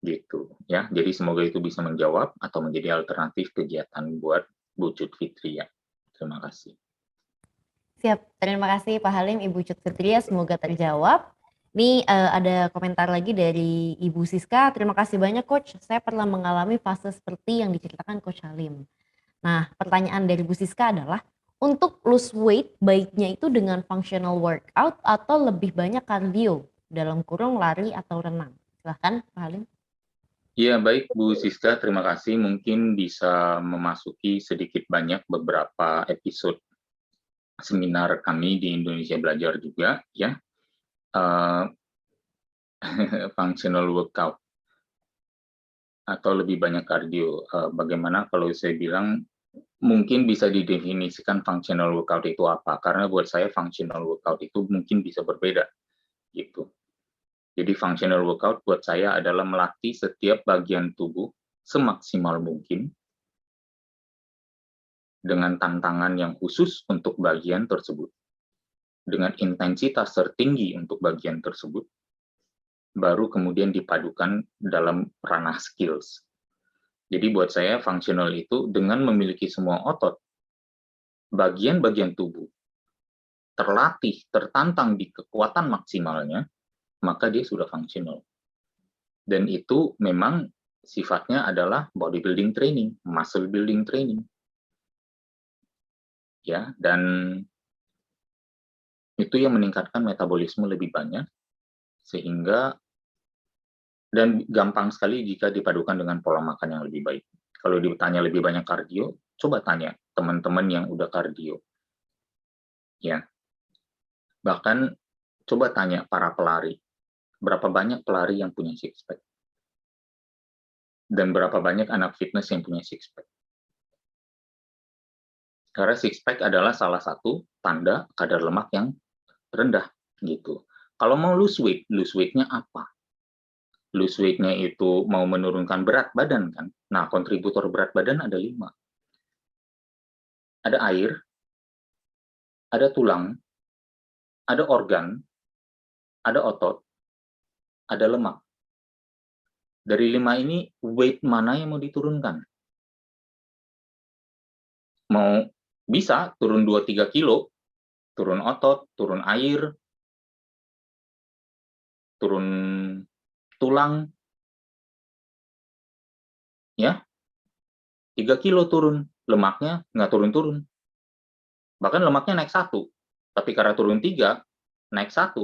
Gitu ya. Jadi semoga itu bisa menjawab atau menjadi alternatif kegiatan buat Bu Cut Fitria. Terima kasih. Siap, terima kasih Pak Halim, Ibu Cut Fitria, semoga terjawab. Ini ada komentar lagi dari Ibu Siska, terima kasih banyak Coach, saya pernah mengalami fase seperti yang diceritakan Coach Halim. Nah, pertanyaan dari Bu Siska adalah, untuk lose weight baiknya itu dengan functional workout atau lebih banyak kardio, dalam kurung lari atau renang? Silahkan Pak Halim. Ya, baik Bu Siska, terima kasih. Mungkin bisa memasuki sedikit banyak beberapa episode seminar kami di Indonesia Belajar juga ya, functional workout atau lebih banyak kardio. Bagaimana kalau saya bilang mungkin bisa didefinisikan functional workout itu apa? Karena buat saya functional workout itu mungkin bisa berbeda gitu. Jadi functional workout buat saya adalah melatih setiap bagian tubuh semaksimal mungkin dengan tantangan yang khusus untuk bagian tersebut, dengan intensitas tertinggi untuk bagian tersebut, baru kemudian dipadukan dalam ranah skills. Jadi buat saya functional itu dengan memiliki semua otot, bagian-bagian tubuh terlatih, tertantang di kekuatan maksimalnya, maka dia sudah functional. Dan itu memang sifatnya adalah bodybuilding training, muscle building training. Ya, dan itu yang meningkatkan metabolisme lebih banyak sehingga dan gampang sekali jika dipadukan dengan pola makan yang lebih baik. Kalau ditanya lebih banyak kardio, coba tanya teman-teman yang udah kardio. Ya. Bahkan coba tanya para pelari, berapa banyak pelari yang punya six pack? Dan berapa banyak anak fitness yang punya six pack? Karena six pack adalah salah satu tanda kadar lemak yang rendah gitu. Kalau mau lose weight-nya apa? Lose weight-nya itu mau menurunkan berat badan kan? Nah, kontributor berat badan ada 5. Ada air, ada tulang, ada organ, ada otot, ada lemak. Dari 5 ini, weight mana yang mau diturunkan? Mau bisa turun 2-3 kilo, turun otot, turun air, turun tulang, ya, 3 kilo turun, lemaknya nggak turun-turun. Bahkan lemaknya naik 1, tapi karena turun 3, naik 1,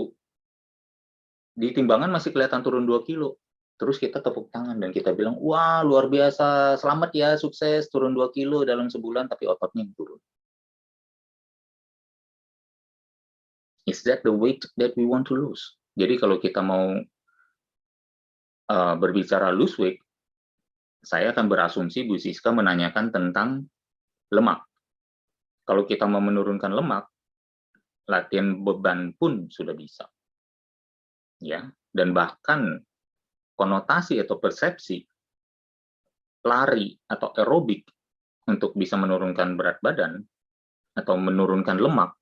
di timbangan masih kelihatan turun 2 kilo. Terus kita tepuk tangan dan kita bilang, wah luar biasa, selamat ya, sukses, turun 2 kilo dalam sebulan, tapi ototnya yang turun. Is that the weight that we want to lose? Jadi kalau kita mau berbicara lose weight, saya akan berasumsi Bu Siska menanyakan tentang lemak. Kalau kita mau menurunkan lemak, latihan beban pun sudah bisa. Ya, dan bahkan konotasi atau persepsi lari atau aerobik untuk bisa menurunkan berat badan atau menurunkan lemak,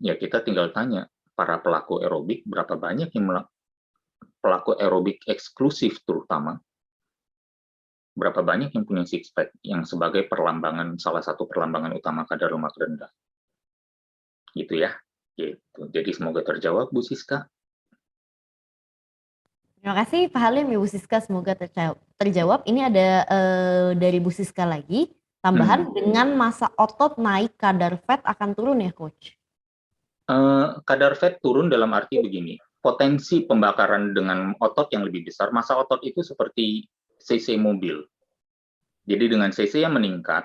ya kita tinggal tanya para pelaku aerobik berapa banyak yang pelaku aerobik eksklusif terutama, berapa banyak yang punya six pack yang sebagai perlambangan, salah satu perlambangan utama kadar lemak rendah. Gitu ya. Gitu. Jadi semoga terjawab Bu Siska. Terima kasih Pak Halim, Ibu Siska, semoga terjawab. Ini ada dari Bu Siska lagi, tambahan dengan massa otot naik kadar fat akan turun ya Coach? Kadar fat turun dalam arti begini, potensi pembakaran dengan otot yang lebih besar, massa otot itu seperti cc mobil. Jadi dengan cc yang meningkat,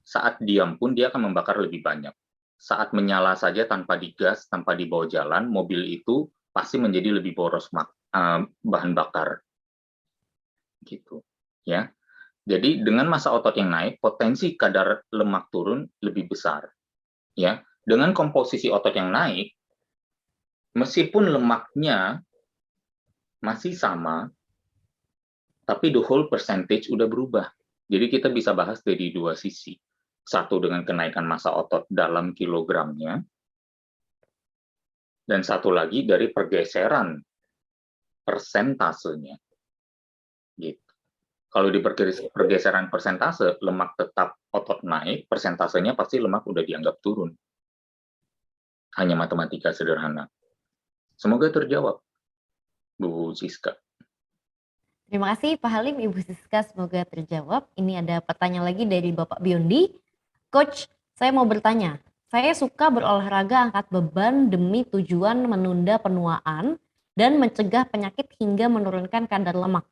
saat diam pun dia akan membakar lebih banyak. Saat menyala saja tanpa digas, tanpa dibawa jalan, mobil itu pasti menjadi lebih boros bahan bakar. Gitu. Ya. Jadi dengan massa otot yang naik, potensi kadar lemak turun lebih besar. Ya. Dengan komposisi otot yang naik, meskipun lemaknya masih sama, tapi the whole percentage udah berubah. Jadi kita bisa bahas dari 2 sisi. Satu dengan kenaikan massa otot dalam kilogramnya, dan satu lagi dari pergeseran persentasenya. Gitu. Kalau di pergeseran persentase, lemak tetap, otot naik, persentasenya pasti lemak udah dianggap turun. Hanya matematika sederhana. Semoga terjawab, Bu Siska. Terima kasih Pak Halim, Ibu Siska, semoga terjawab. Ini ada pertanyaan lagi dari Bapak Biondi. Coach, saya mau bertanya. Saya suka berolahraga angkat beban demi tujuan menunda penuaan dan mencegah penyakit hingga menurunkan kadar lemak.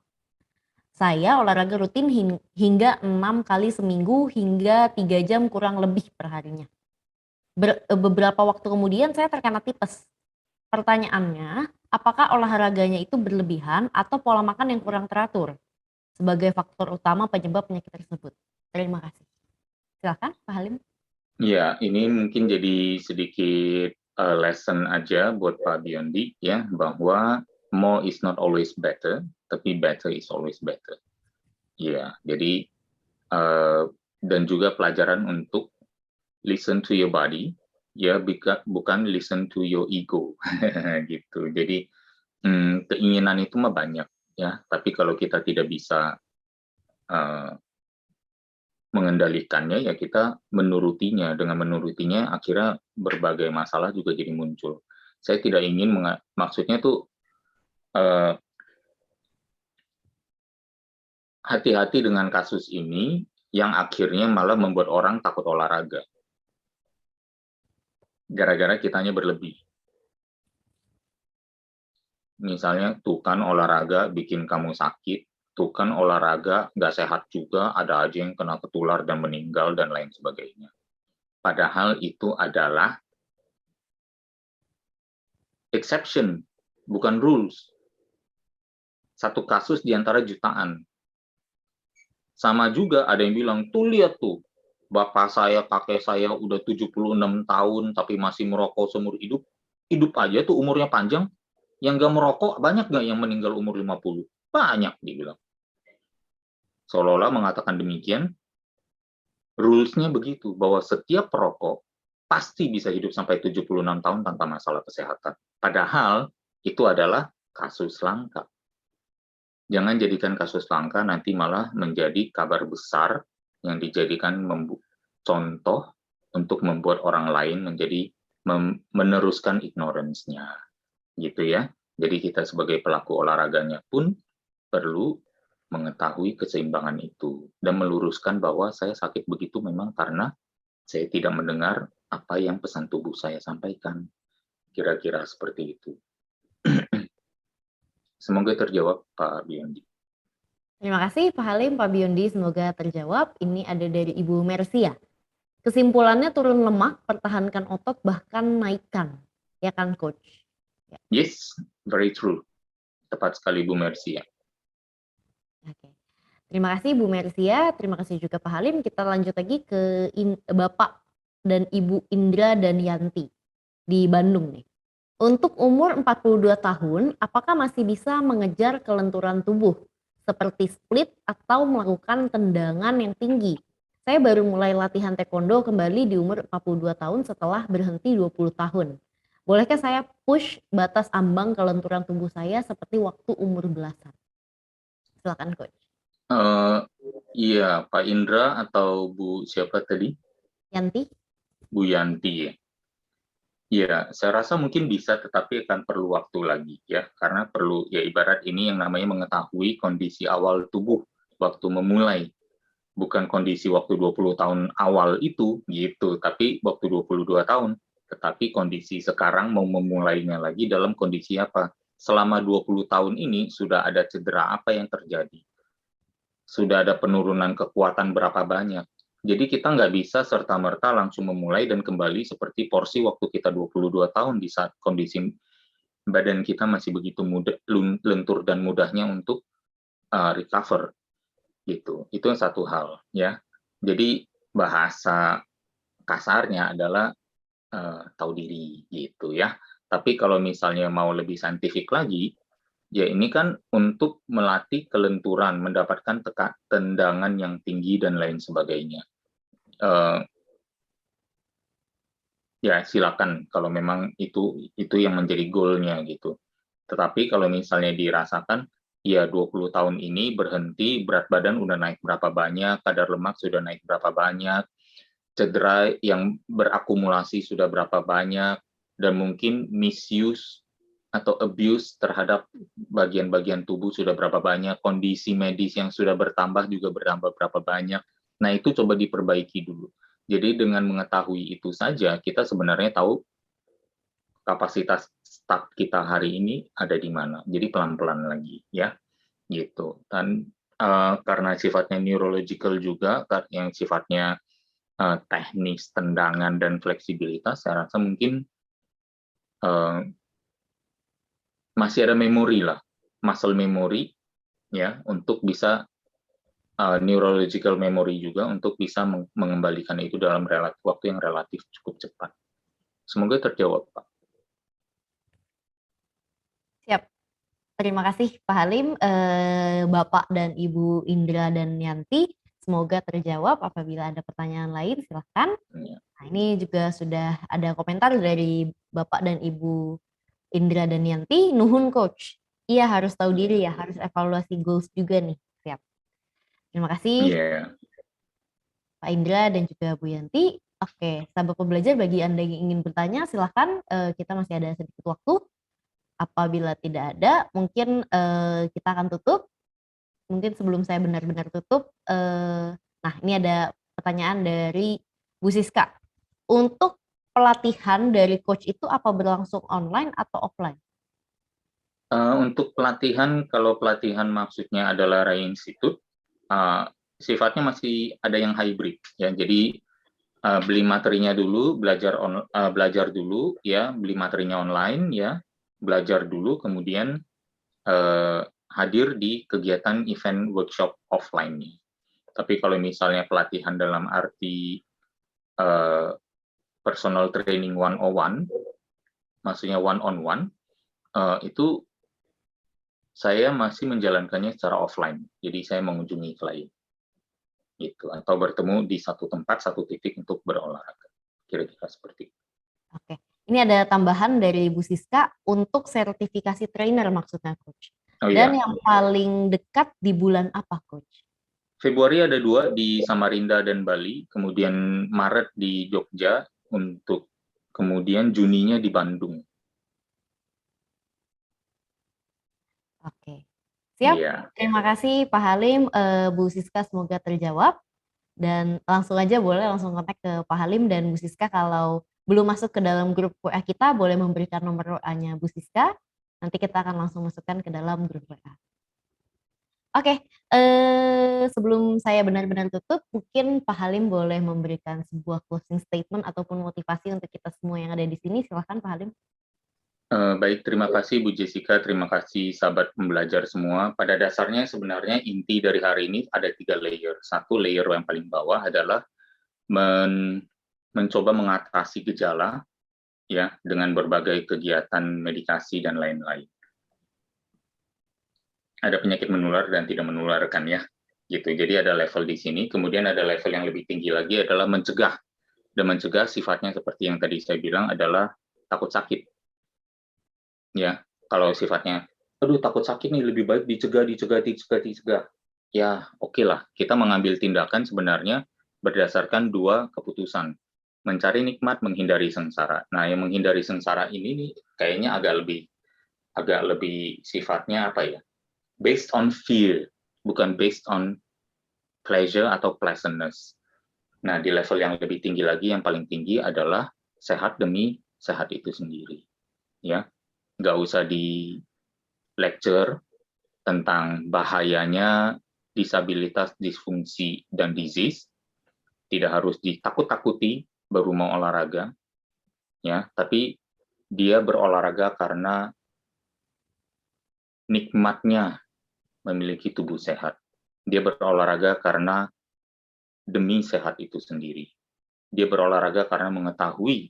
Saya olahraga rutin hingga 6 kali seminggu hingga 3 jam kurang lebih perharinya. Beberapa waktu kemudian saya terkena tipes. Pertanyaannya, apakah olahraganya itu berlebihan atau pola makan yang kurang teratur sebagai faktor utama penyebab penyakit tersebut? Terima kasih. Silakan Pak Halim. Ya, ini mungkin jadi sedikit lesson aja buat Pak Biondi ya, bahwa more is not always better, tapi better is always better. Ya, jadi dan juga pelajaran untuk listen to your body, ya bukan listen to your ego, gitu. Jadi keinginan itu mah banyak ya, tapi kalau kita tidak bisa mengendalikannya, ya kita menurutinya. Dengan menurutinya, akhirnya berbagai masalah juga jadi muncul. Saya tidak ingin maksudnya tuh hati-hati dengan kasus ini yang akhirnya malah membuat orang takut olahraga. Gara-gara kitanya berlebih. Misalnya, tuh kan olahraga bikin kamu sakit, tuh kan olahraga nggak sehat juga, ada aja yang kena ketular dan meninggal, dan lain sebagainya. Padahal itu adalah exception, bukan rules. Satu kasus di antara jutaan. Sama juga ada yang bilang, tuh lihat tuh, bapak saya, kakek saya udah 76 tahun tapi masih merokok seumur hidup. Hidup aja tuh umurnya panjang. Yang nggak merokok, banyak nggak yang meninggal umur 50? Banyak, dibilang. Seolah-olah mengatakan demikian, rules-nya begitu, bahwa setiap perokok pasti bisa hidup sampai 76 tahun tanpa masalah kesehatan. Padahal itu adalah kasus langka. Jangan jadikan kasus langka nanti malah menjadi kabar besar yang dijadikan contoh untuk membuat orang lain menjadi meneruskan ignorance-nya. Gitu ya. Jadi kita sebagai pelaku olahraganya pun perlu mengetahui keseimbangan itu dan meluruskan bahwa saya sakit begitu memang karena saya tidak mendengar apa yang pesan tubuh saya sampaikan. Kira-kira seperti itu. Semoga terjawab, Pak Biondi. Terima kasih Pak Halim, Pak Biondi, semoga terjawab. Ini ada dari Ibu Mercia. Kesimpulannya turun lemak, pertahankan otot, bahkan naikkan. Ya kan Coach? Ya. Yes, very true. Tepat sekali Bu Mercia. Oke. Terima kasih Bu Mercia, terima kasih juga Pak Halim. Kita lanjut lagi ke Bapak dan Ibu Indra dan Yanti di Bandung nih. Untuk umur 42 tahun, apakah masih bisa mengejar kelenturan tubuh seperti split atau melakukan tendangan yang tinggi? Saya baru mulai latihan taekwondo kembali di umur 42 tahun setelah berhenti 20 tahun. Bolehkah saya push batas ambang kelenturan tubuh saya seperti waktu umur belasan? Silakan Coach. Iya, Pak Indra atau Bu siapa tadi? Yanti. Bu Yanti ya. Iya, saya rasa mungkin bisa, tetapi akan perlu waktu lagi ya, karena perlu ya ibarat ini yang namanya mengetahui kondisi awal tubuh waktu memulai, bukan kondisi waktu 20 tahun awal itu gitu, tapi waktu 22 tahun. Tetapi kondisi sekarang mau memulainya lagi dalam kondisi apa? Selama 20 tahun ini sudah ada cedera apa yang terjadi? Sudah ada penurunan kekuatan berapa banyak? Jadi kita nggak bisa serta-merta langsung memulai dan kembali seperti porsi waktu kita 22 tahun di saat kondisi badan kita masih begitu mudah, lentur dan mudahnya untuk recover gitu. Itu yang satu hal ya. Jadi bahasa kasarnya adalah tahu diri gitu ya. Tapi kalau misalnya mau lebih saintifik lagi, ya ini kan untuk melatih kelenturan, mendapatkan tendangan yang tinggi dan lain sebagainya. Ya silakan kalau memang itu yang menjadi goalnya gitu. Tetapi kalau misalnya dirasakan, ya 20 tahun ini berhenti, berat badan udah naik berapa banyak, kadar lemak sudah naik berapa banyak, cedera yang berakumulasi sudah berapa banyak, dan mungkin misuse atau abuse terhadap bagian-bagian tubuh sudah berapa banyak, kondisi medis yang sudah bertambah juga bertambah berapa banyak. Nah, itu coba diperbaiki dulu. Jadi dengan mengetahui itu saja, kita sebenarnya tahu kapasitas start kita hari ini ada di mana. Jadi pelan-pelan lagi ya, gitu. Dan karena sifatnya neurological juga, yang sifatnya teknis, tendangan, dan fleksibilitas, saya rasa mungkin masih ada memori lah, muscle memory ya, untuk bisa neurological memory juga untuk bisa mengembalikan itu dalam waktu yang relatif cukup cepat. Semoga terjawab, Pak. Siap. Terima kasih Pak Halim, Bapak dan Ibu Indra dan Yanti. Semoga terjawab. Apabila ada pertanyaan lain, silahkan. Ya. Nah, ini juga sudah ada komentar dari Bapak dan Ibu Indra dan Yanti. Nuhun Coach. Iya harus tahu diri ya, harus evaluasi goals juga nih. Siap. Terima kasih Yeah. Pak Indra dan juga Bu Yanti. Oke, sahabat pembelajar, bagi Anda yang ingin bertanya, silahkan, kita masih ada sedikit waktu. Apabila tidak ada, mungkin kita akan tutup. Mungkin sebelum saya benar-benar tutup, nah ini ada pertanyaan dari Bu Siska. Untuk pelatihan dari coach itu apa berlangsung online atau offline? Untuk pelatihan, kalau pelatihan maksudnya adalah Rai Institute, sifatnya masih ada yang hybrid ya. Jadi beli materinya dulu, belajar dulu ya, beli materinya online ya, belajar dulu, kemudian hadir di kegiatan event workshop offline. Tapi kalau misalnya pelatihan dalam arti personal training 101, maksudnya one on one, itu saya masih menjalankannya secara offline. Jadi saya mengunjungi klien gitu, atau bertemu di satu tempat, satu titik untuk berolahraga. Kira-kira seperti itu. Oke. Ini ada tambahan dari Bu Siska untuk sertifikasi trainer maksudnya Coach. Oh Dan iya, yang paling dekat di bulan apa Coach? Februari ada 2 di Samarinda dan Bali, kemudian Maret di Jogja, kemudian Juninya di Bandung. Oke. Siap. Iya. Terima kasih Pak Halim, Bu Siska, semoga terjawab. Dan langsung aja boleh langsung kontak ke Pak Halim dan Bu Siska. Kalau belum masuk ke dalam grup WA kita, boleh memberikan nomor WA-nya Bu Siska. Nanti kita akan langsung masukkan ke dalam grup WA. Oke, sebelum saya benar-benar tutup, mungkin Pak Halim boleh memberikan sebuah closing statement ataupun motivasi untuk kita semua yang ada di sini. Silakan Pak Halim. Baik, terima kasih Bu Jessica, terima kasih sahabat pembelajar semua. Pada dasarnya sebenarnya inti dari hari ini ada 3 layer. Satu layer yang paling bawah adalah mencoba mengatasi gejala ya dengan berbagai kegiatan medikasi dan lain-lain. Ada penyakit menular dan tidak menularkan ya, gitu. Jadi ada level di sini. Kemudian ada level yang lebih tinggi lagi adalah mencegah. Dan mencegah sifatnya seperti yang tadi saya bilang adalah takut sakit. Ya, kalau sifatnya, aduh takut sakit nih, lebih baik dicegah. Ya, oke lah, kita mengambil tindakan sebenarnya berdasarkan 2 keputusan. Mencari nikmat, menghindari sengsara. Nah, yang menghindari sengsara ini nih kayaknya agak lebih sifatnya apa ya? Based on fear, bukan based on pleasure atau pleasantness. Nah, di level yang lebih tinggi lagi, yang paling tinggi adalah sehat demi sehat itu sendiri. Ya, nggak usah di lecture tentang bahayanya disabilitas, disfungsi, dan disease. Tidak harus ditakut-takuti baru mau olahraga, ya. Tapi dia berolahraga karena nikmatnya memiliki tubuh sehat. Dia berolahraga karena demi sehat itu sendiri. Dia berolahraga karena mengetahui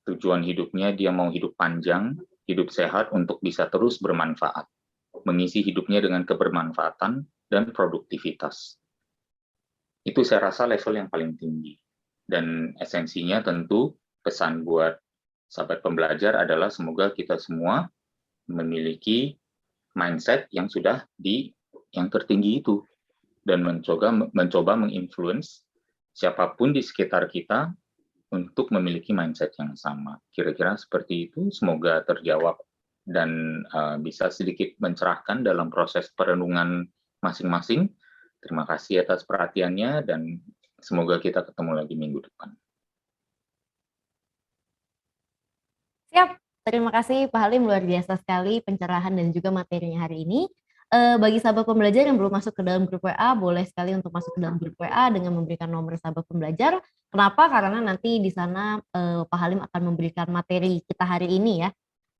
tujuan hidupnya, dia mau hidup panjang, hidup sehat untuk bisa terus bermanfaat, mengisi hidupnya dengan kebermanfaatan dan produktivitas. Itu saya rasa level yang paling tinggi. Dan esensinya tentu pesan buat sahabat pembelajar adalah semoga kita semua memiliki mindset yang sudah yang tertinggi itu, dan mencoba menginfluence siapapun di sekitar kita untuk memiliki mindset yang sama. Kira-kira seperti itu, semoga terjawab dan bisa sedikit mencerahkan dalam proses perenungan masing-masing. Terima kasih atas perhatiannya dan semoga kita ketemu lagi minggu depan. Siap, terima kasih Pak Halim, luar biasa sekali pencerahan dan juga materinya hari ini. bagi sahabat pembelajar yang belum masuk ke dalam grup WA, boleh sekali untuk masuk ke dalam grup WA dengan memberikan nomor sahabat pembelajar. Kenapa? Karena nanti di sana Pak Halim akan memberikan materi kita hari ini ya.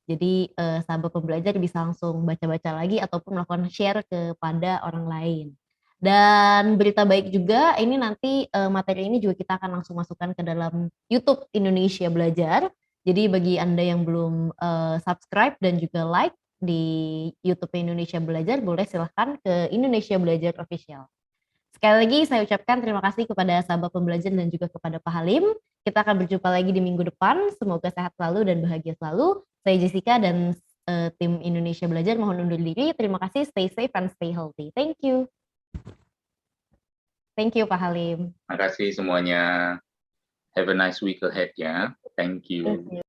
Jadi sahabat pembelajar bisa langsung baca-baca lagi ataupun melakukan share kepada orang lain. Dan berita baik juga, ini nanti materi ini juga kita akan langsung masukkan ke dalam YouTube Indonesia Belajar. Jadi bagi Anda yang belum subscribe dan juga like di YouTube Indonesia Belajar, boleh silahkan ke Indonesia Belajar Official. Sekali lagi saya ucapkan terima kasih kepada sahabat pembelajar dan juga kepada Pak Halim. Kita akan berjumpa lagi di minggu depan. Semoga sehat selalu dan bahagia selalu. Saya Jessica dan tim Indonesia Belajar mohon undur diri. Terima kasih, stay safe and stay healthy. Thank you. Thank you Pak Halim. Terima kasih semuanya. Have a nice week ahead ya. Thank you. Thank you.